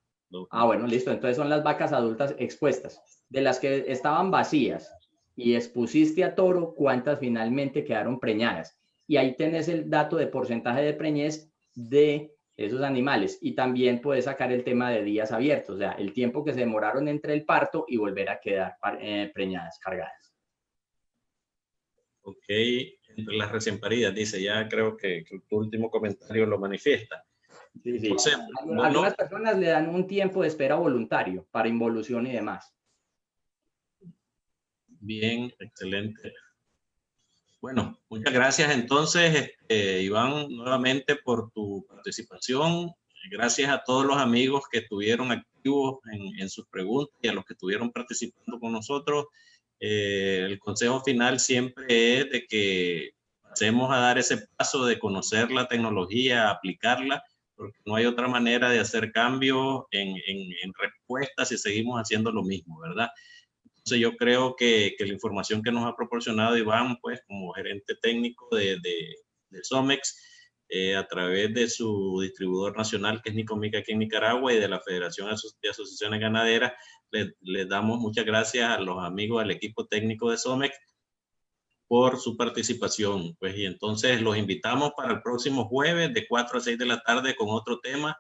G: Ah, bueno, listo. Entonces son las vacas adultas expuestas. De las que estaban vacías y expusiste a toro, ¿cuántas finalmente quedaron preñadas? Y ahí tenés el dato de porcentaje de preñez de esos animales. Y también puedes sacar el tema de días abiertos, o sea, el tiempo que se demoraron entre el parto y volver a quedar preñadas, cargadas.
D: Ok, entre las recién paridas, dice, ya creo que tu último comentario lo manifiesta.
G: Sí, sí.
D: Entonces,
G: Algunas personas le dan un tiempo de espera voluntario para involución y demás.
D: Bien, excelente. Bueno, muchas gracias entonces, Iván, nuevamente por tu participación. Gracias a todos los amigos que estuvieron activos en sus preguntas y a los que estuvieron participando con nosotros. El consejo final siempre es de que pasemos a dar ese paso de conocer la tecnología, aplicarla, porque no hay otra manera de hacer cambios en respuesta si seguimos haciendo lo mismo, ¿verdad? Entonces yo creo que la información que nos ha proporcionado Iván, pues como gerente técnico de Somex, a través de su distribuidor nacional, que es Nicomica aquí en Nicaragua, y de la Federación de Asociaciones Ganaderas, les damos muchas gracias a los amigos del equipo técnico de Somex por su participación. Pues, y entonces los invitamos para el próximo jueves de 4 a 6 de la tarde con otro tema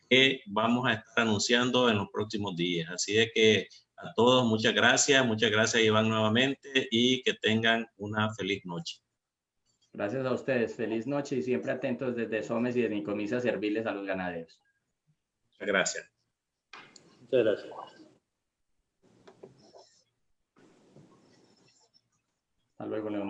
D: que vamos a estar anunciando en los próximos días. Así de que a todos muchas gracias Iván nuevamente, y que tengan una feliz noche.
G: Gracias a ustedes, feliz noche y siempre atentos desde Somes y de Nicomica a servirles a los ganaderos.
D: Muchas gracias.
B: Muchas gracias.
G: Hasta luego, Leonardo.